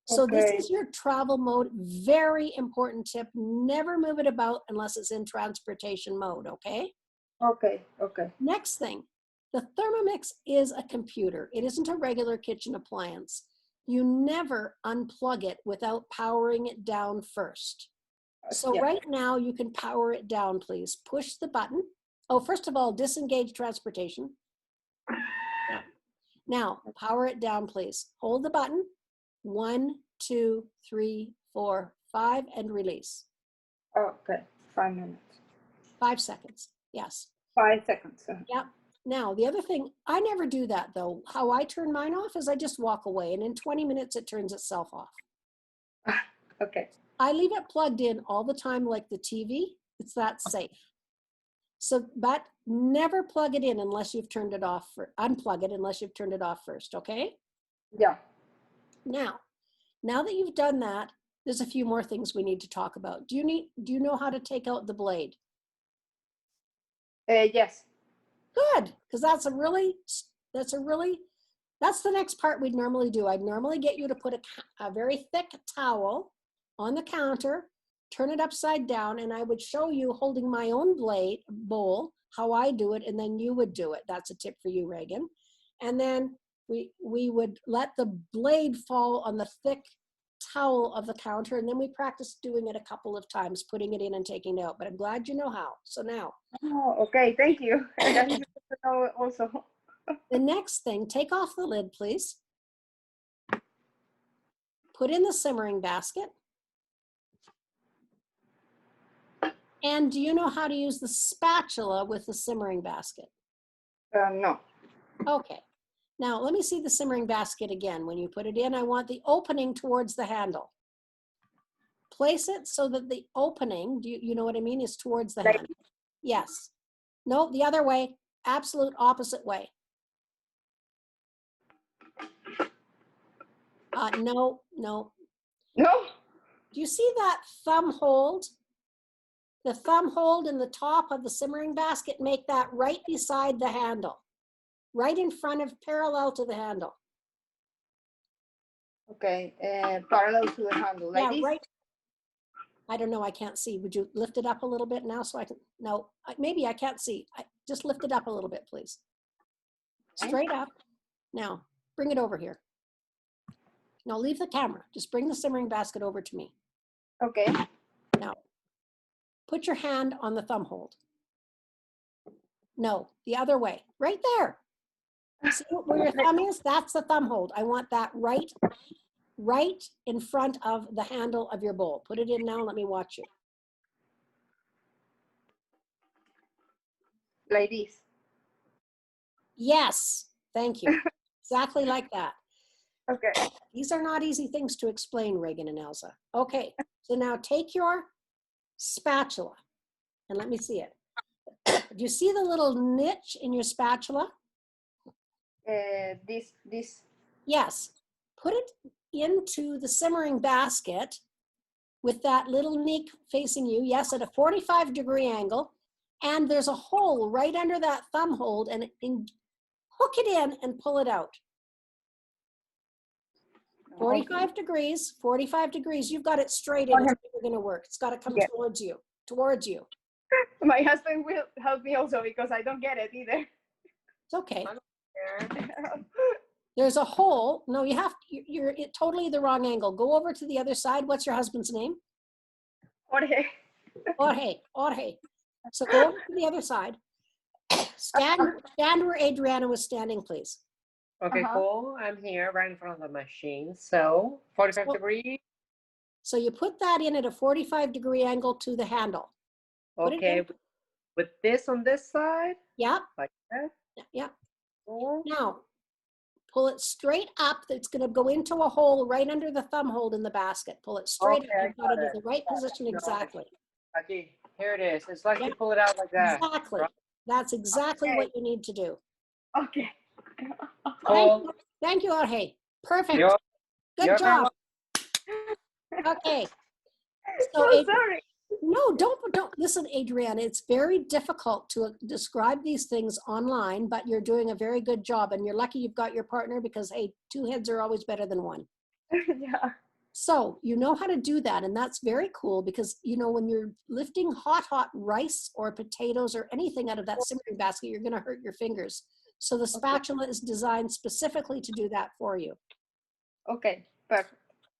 So this Okay. is your travel mode. Very important tip. Never move it about unless it's in transportation mode, okay? Okay. Okay. Next thing, the Thermomix is a computer. It isn't a regular kitchen appliance. You never unplug it without powering it down first. So Yeah. right now you can power it down, please. Push the button. Oh, first of all, disengage transportation. Yeah. Now, power it down, please. Hold the button. 1, 2, 3, 4, 5, and release. Okay. 5 minutes. 5 seconds. Yes. 5 seconds. Yep. Now, the other thing, I never do that though. How I turn mine off is I just walk away and in 20 minutes it turns itself off. Okay. I leave it plugged in all the time like the TV. It's that safe. So, but never plug it in unless you've turned it off, unplug it unless you've turned it off first, okay? Yeah. Now that you've done that, there's a few more things we need to talk about. Do you know how to take out the blade? Yes. Good, because that's the next part we'd normally do. I'd normally get you to put a very thick towel on the counter, turn it upside down, and I would show you holding my own bowl, how I do it, and then you would do it. That's a tip for you, Reagan. And then we would let the blade fall on the thick towel of the counter, and then we practiced doing it a couple of times, putting it in and taking it out. But I'm glad you know how. So now, Oh, okay. Thank you. That's good to know also. the next thing, take off the lid, please. Put in the simmering basket. And do you know how to use the spatula with the simmering basket? No. Okay. Now, let me see the simmering basket again. When you put it in, I want the opening towards the handle. Place it so that the opening, do you know what I mean, is towards the handle. Yes. No, the other way, absolute opposite way. No. No? Do you see that thumb hold? The thumb hold in the top of the simmering basket, make that right beside the handle. Right in front of, parallel to the handle. Okay. Parallel to the handle. Like Yeah, this? right. I don't know, I can't see. Would you lift it up a little bit now so I can, no, maybe I can't see. Just lift it up a little bit, please. Straight up. Now, bring it over here. Now leave the camera. Just bring the simmering basket over to me. Okay. Now, put your hand on the thumb hold. No, the other way. Right there. See where your thumb is? That's the thumb hold. I want that right in front of the handle of your bowl. Put it in now. Let me watch you. Like this. Yes, thank you. Exactly like that. Okay. These are not easy things to explain, Reagan and Elsa. Okay, so now take your spatula and let me see it. Do you see the little niche in your spatula? This. Yes. Put it into the simmering basket with that little niche facing you. Yes, at a 45-degree angle. And there's a hole right under that thumb hold and hook it in and pull it out. 45 degrees, 45 degrees. You've got it straight in. It's never going to work. It's got to come towards you, towards you. My husband will help me also because I don't get it either. It's okay. There's a hole. No, you have, you're totally the wrong angle. Go over to the other side. What's your husband's name? Jorge. Jorge. So go over to the other side. Stand where Adriana was standing, please. Okay, cool. I'm here right in front of the machine. So 45 degrees. So you put that in at a 45-degree angle to the handle. Okay, with this on this side. Yep. Like that. Yep. Cool. Now, pull it straight up. It's going to go into a hole right under the thumb hold in the basket. Pull it straight up. You've got it in the right position exactly. Okay, here it is. It's like you pull it out like that. Exactly. Right? That's exactly what you need to do. Okay. Cool. Thank you, Jorge. Perfect. You're Good job. Okay. So sorry. No, don't listen, Adriana. It's very difficult to describe these things online, but you're doing a very good job, and you're lucky you've got your partner because, hey, two heads are always better than one. Yeah. So you know how to do that, and that's very cool because, you know, when you're lifting hot rice or potatoes or anything out of that simmering basket, you're going to hurt your fingers. So the spatula is designed specifically to do that for you. Okay, perfect.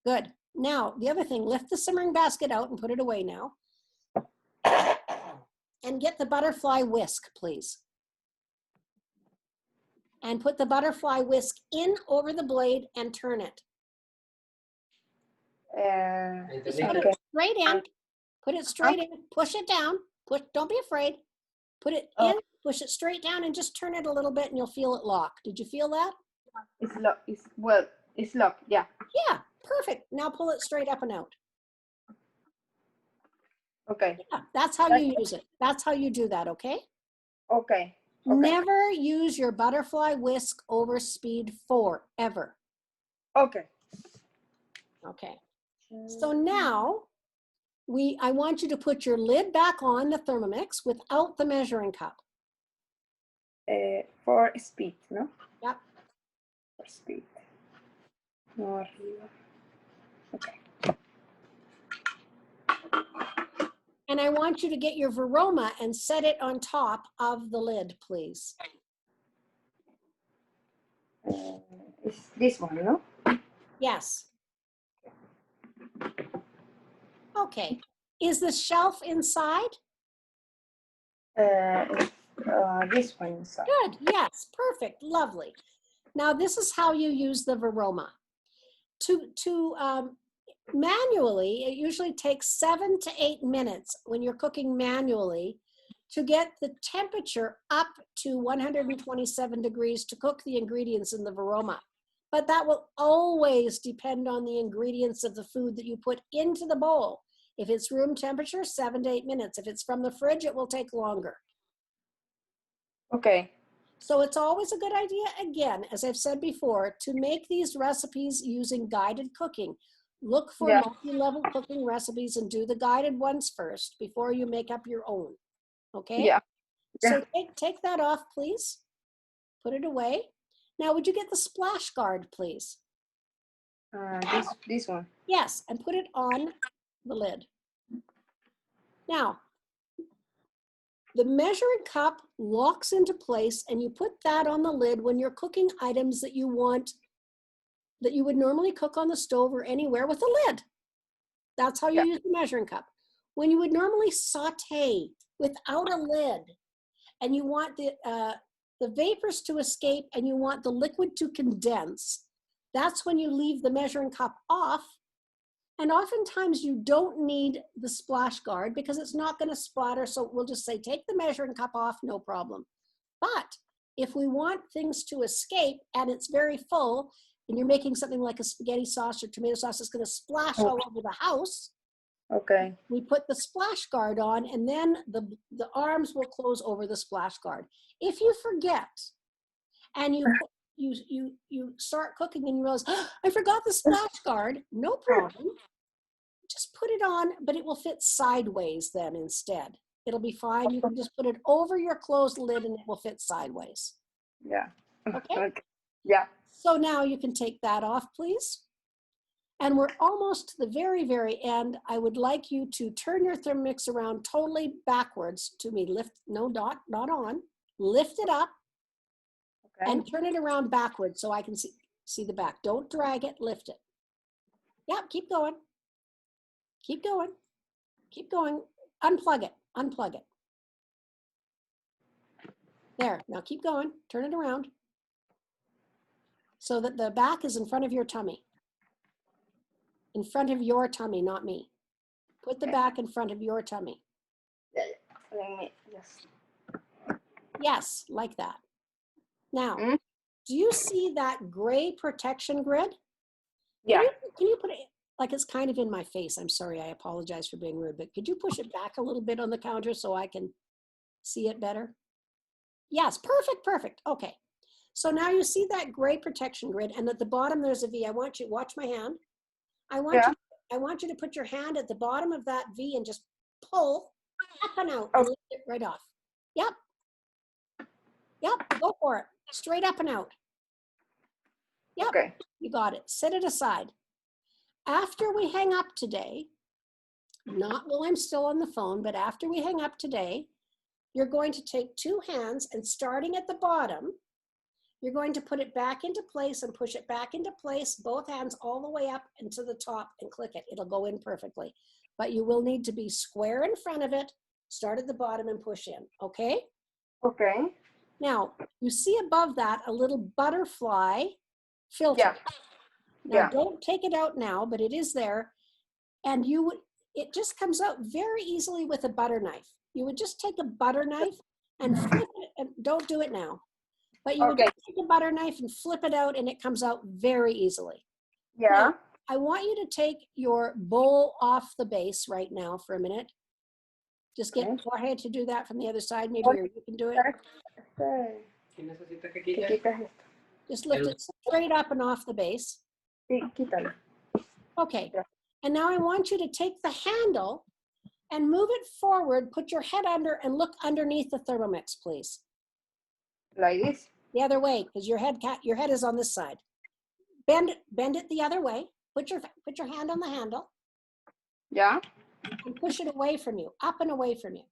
Good. Now, the other thing, lift the simmering basket out and put it away now. And get the butterfly whisk, please. And put the butterfly whisk in over the blade and turn it. Just put it straight in. Put it straight in. Push it down. Don't be afraid. Put it in, push it straight down, and just turn it a little bit, and you'll feel it lock. Did you feel that? It's locked. It's locked. Yeah. Yeah, perfect. Now pull it straight up and out. Okay. Yeah, that's how you use it. That's how you do that, okay? Okay. Never use your butterfly whisk over speed 4, ever. Okay. Okay. So now, I want you to put your lid back on the Thermomix without the measuring cup. For speed, no? Yep. For speed. No arriba. Okay. And I want you to get your Varoma and set it on top of the lid, please. It's this one, no? Yes. Okay. Is the shelf inside? This one inside. Good. Yes. Perfect. Lovely. Now this is how you use the Varoma. To manually, it usually takes 7 to 8 minutes when you're cooking manually to get the temperature up to 127 degrees to cook the ingredients in the Varoma. But that will always depend on the ingredients of the food that you put into the bowl. If it's room temperature, 7 to 8 minutes. If it's from the fridge, it will take longer. Okay. So it's always a good idea, again, as I've said before, to make these recipes using guided cooking. Look for multi-level cooking recipes and do the guided ones first before you make up your own. Okay? Yeah. So take that off, please. Put it away. Now, would you get the splash guard, please? This one. Yes, and put it on the lid. Now, the measuring cup locks into place, and you put that on the lid when you're cooking items that you want, that you would normally cook on the stove or anywhere with a lid. That's how you use the measuring cup. When you would normally saute without a lid, and you want the the vapors to escape and you want the liquid to condense, that's when you leave the measuring cup off. And oftentimes you don't need the splash guard because it's not going to splatter. So we'll just say, take the measuring cup off, no problem. But if we want things to escape and it's very full and you're making something like a spaghetti sauce or tomato sauce that's going to splash all over the house, Okay. we put the splash guard on and then the arms will close over the splash guard. If you forget and you start cooking and you realize, oh, I forgot the splash guard, no problem. Just put it on, but it will fit sideways then instead. It'll be fine. You can just put it over your closed lid and it will fit sideways. Yeah. Okay? Yeah. So now you can take that off, please. And we're almost to the very, very end. I would like you to turn your Thermomix around totally backwards to me. Lift, no, not on. Lift it up and turn it around backwards so I can see the back. Don't drag it, lift it. Yep, keep going. Keep going. Keep going. Unplug it. Unplug it. There. Now keep going. Turn it around so that the back is in front of your tummy. In front of your tummy, not me. Put the back in front of your tummy. Yeah. Let me just. Yes, like that. Now, Mm. do you see that gray protection grid? Yeah. Can you put it, like it's kind of in my face. I'm sorry, I apologize for being rude, but could you push it back a little bit on the counter so I can see it better? Yes, perfect, perfect. Okay. So now you see that gray protection grid and at the bottom there's a V. I want you, watch my hand. I want you to put your hand at the bottom of that V and just pull up and out and lift it right off. Yep. Yep, go for it. Straight up and out. Yep, Okay. you got it. Set it aside. After we hang up today, not while I'm still on the phone, but after we hang up today, you're going to take two hands and starting at the bottom, you're going to put it back into place and push it back into place, both hands all the way up and to the top and click it. It'll go in perfectly. But you will need to be square in front of it, start at the bottom and push in, okay? Okay. Now, you see above that a little butterfly filter. Yeah. Now, Yeah. don't take it out now, but it is there. And it just comes out very easily with a butter knife. You would just take a butter knife and flip it, and don't do it now. But you would just take a butter knife and flip it out and it comes out very easily. Yeah. Now, I want you to take your bowl off the base right now for a minute. Just go ahead to do that from the other side, maybe, or you can do it. Just lift it straight up and off the base. Quítalo. Okay, and now I want you to take the handle and move it forward, put your head under and look underneath the Thermomix, please. Like this? The other way, because your head is on this side. Bend it the other way. Put your hand on the handle. Yeah. And push it away from you, up and away from you.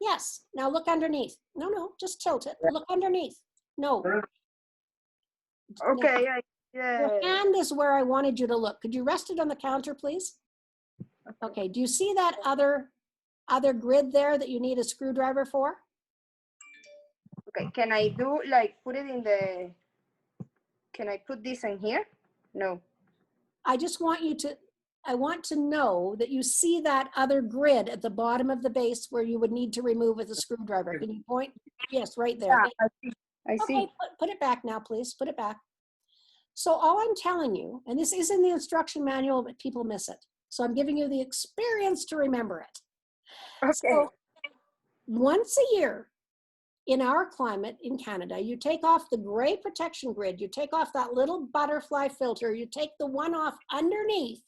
Yes, now look underneath. No, just tilt it. Look underneath. No. Okay. Your hand is where I wanted you to look. Could you rest it on the counter, please? Okay, do you see that other grid there that you need a screwdriver for? Okay, can I do like put it in the, can I put this in here? No. I want to know that you see that other grid at the bottom of the base where you would need to remove with a screwdriver. Can you point? Yes, right there. Yeah, I see. Okay, put it back now, please. Put it back. So all I'm telling you, and this is in the instruction manual, but people miss it. So I'm giving you the experience to remember it. Okay. So once a year in our climate in Canada, you take off the gray protection grid, you take off that little butterfly filter, you take the one off underneath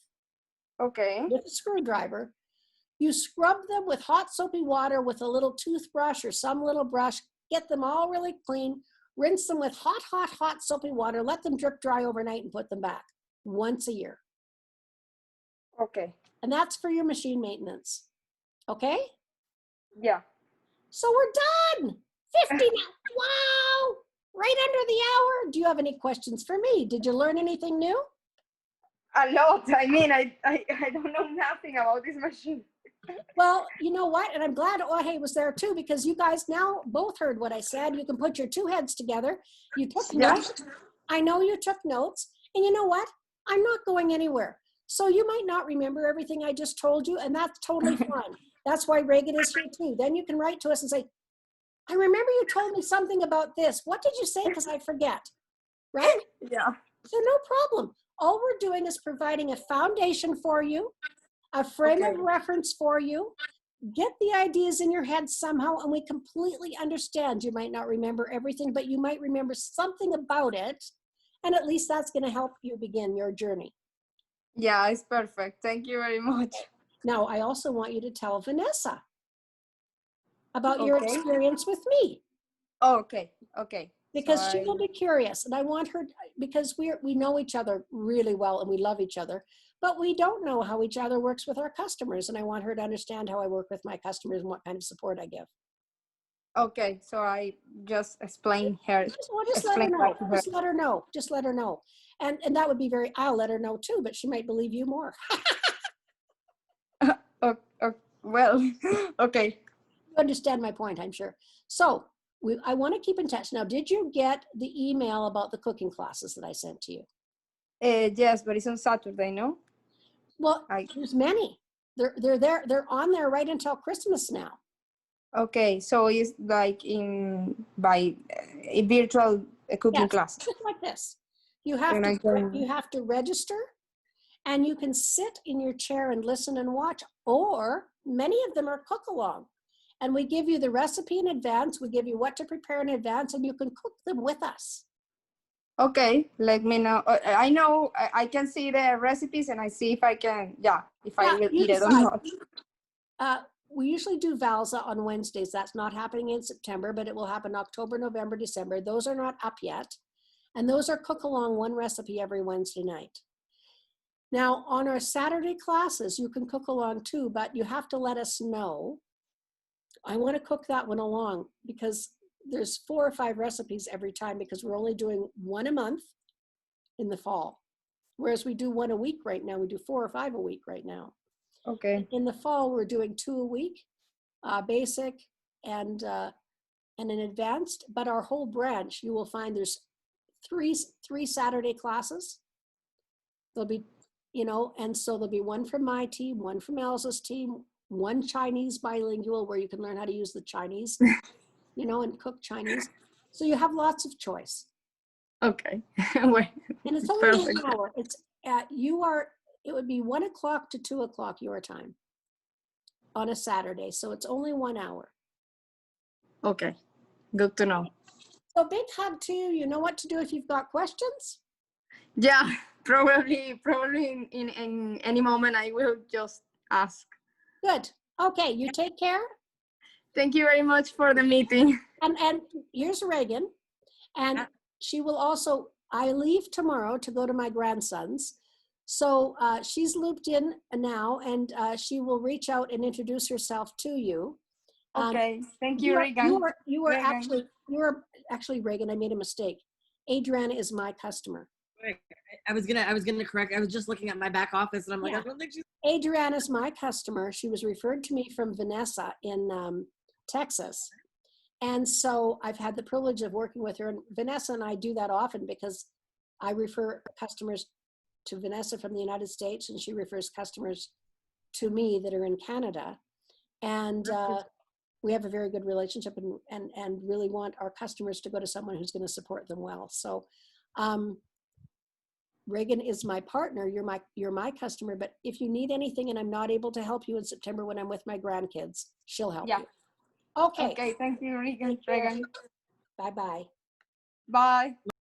Okay. with a screwdriver, you scrub them with hot soapy water with a little toothbrush or some little brush, get them all really clean, rinse them with hot soapy water, let them drip dry overnight and put them back once a year. Okay. And that's for your machine maintenance. Okay? Yeah. So we're done. 50 now. Wow. Right under the hour. Do you have any questions for me? Did you learn anything new? A lot. I mean, I don't know nothing about this machine. Well, you know what? And I'm glad Ohe was there too, because you guys now both heard what I said. You can put your two heads together. You took Yeah. notes. I know you took notes. And you know what? I'm not going anywhere. So you might not remember everything I just told you, and that's totally fine. That's why Reagan is here too. Then you can write to us and say, I remember you told me something about this. What did you say? Because I forget. Right? Yeah. So no problem. All we're doing is providing a foundation for you, a frame Okay. of reference for you. Get the ideas in your head somehow, and we completely understand. You might not remember everything, but you might remember something about it. And at least that's going to help you begin your journey. Yeah, it's perfect. Thank you very much. Now, I also want you to tell Vanessa about your Okay. experience with me, Oh, okay. Okay. because she will be curious. And I want her, because we know each other really well and we love each other, but we don't know how each other works with our customers. And I want her to understand how I work with my customers and what kind of support I give. Okay, so I just explain her. Just let her Explain know. that to her. Just let her know. Just let her know. And that would be I'll let her know too, but she might believe you more. Well, okay. You understand my point, I'm sure. So I want to keep in touch. Now, did you get the email about the cooking classes that I sent to you? Yes, but it's on Saturday, no? Well, there's many. They're there. They're on there right until Christmas now. Okay, so it's like by a virtual cooking Yes, class. just like this. You have And you have to register, and you can sit in your chair and listen and watch, or many of them are cook along. And we give you the recipe in advance. We give you what to prepare in advance, and you can cook them with us. Okay, let me know. I know I can see the recipes and I see if I can, if I will you eat it or decide. not. We usually do Valsa on Wednesdays. That's not happening in September, but it will happen October, November, December. Those are not up yet. And those are cook along, one recipe every Wednesday night. Now, on our Saturday classes, you can cook along too, but you have to let us know. I want to cook that one along because there's 4 or 5 recipes every time, because we're only doing one a month in the fall. Whereas we do one a week right now. We do 4 or 5 a week right now. Okay. In the fall, we're doing 2 a week, basic and an advanced. But our whole branch, you will find there's three Saturday classes. There'll be, and so there'll be one from my team, one from Elsa's team, one Chinese bilingual where you can learn how to use the Chinese, and cook Chinese. So you have lots of choice. Okay. And it's only an hour. It's it would be 1 o'clock to 2 o'clock your time on a Saturday. So it's only 1 hour. Okay. Good to know. So big hug to you. You know what to do if you've got questions? Yeah, probably in any moment I will just ask. Good. Okay, you take care. Thank you very much for the meeting. And here's Reagan. And she will also, I leave tomorrow to go to my grandson's. So she's looped in now, and she will reach out and introduce herself to you. Okay, thank you, Reagan. You are actually, Reagan, I made a mistake. Adriana is my customer. I was gonna correct. I was just looking at my back office, and I'm like, Yeah. I don't think she's. Adriana's my customer. She was referred to me from Vanessa in Texas. And so I've had the privilege of working with her. And Vanessa and I do that often because I refer customers to Vanessa from the United States, and she refers customers to me that are in Canada. And we have a very good relationship, and really want our customers to go to someone who's going to support them well. So Reagan is my partner. You're my customer. But if you need anything and I'm not able to help you in September when I'm with my grandkids, she'll help you. Okay. Okay, thank you, Reagan. Bye-bye. Bye.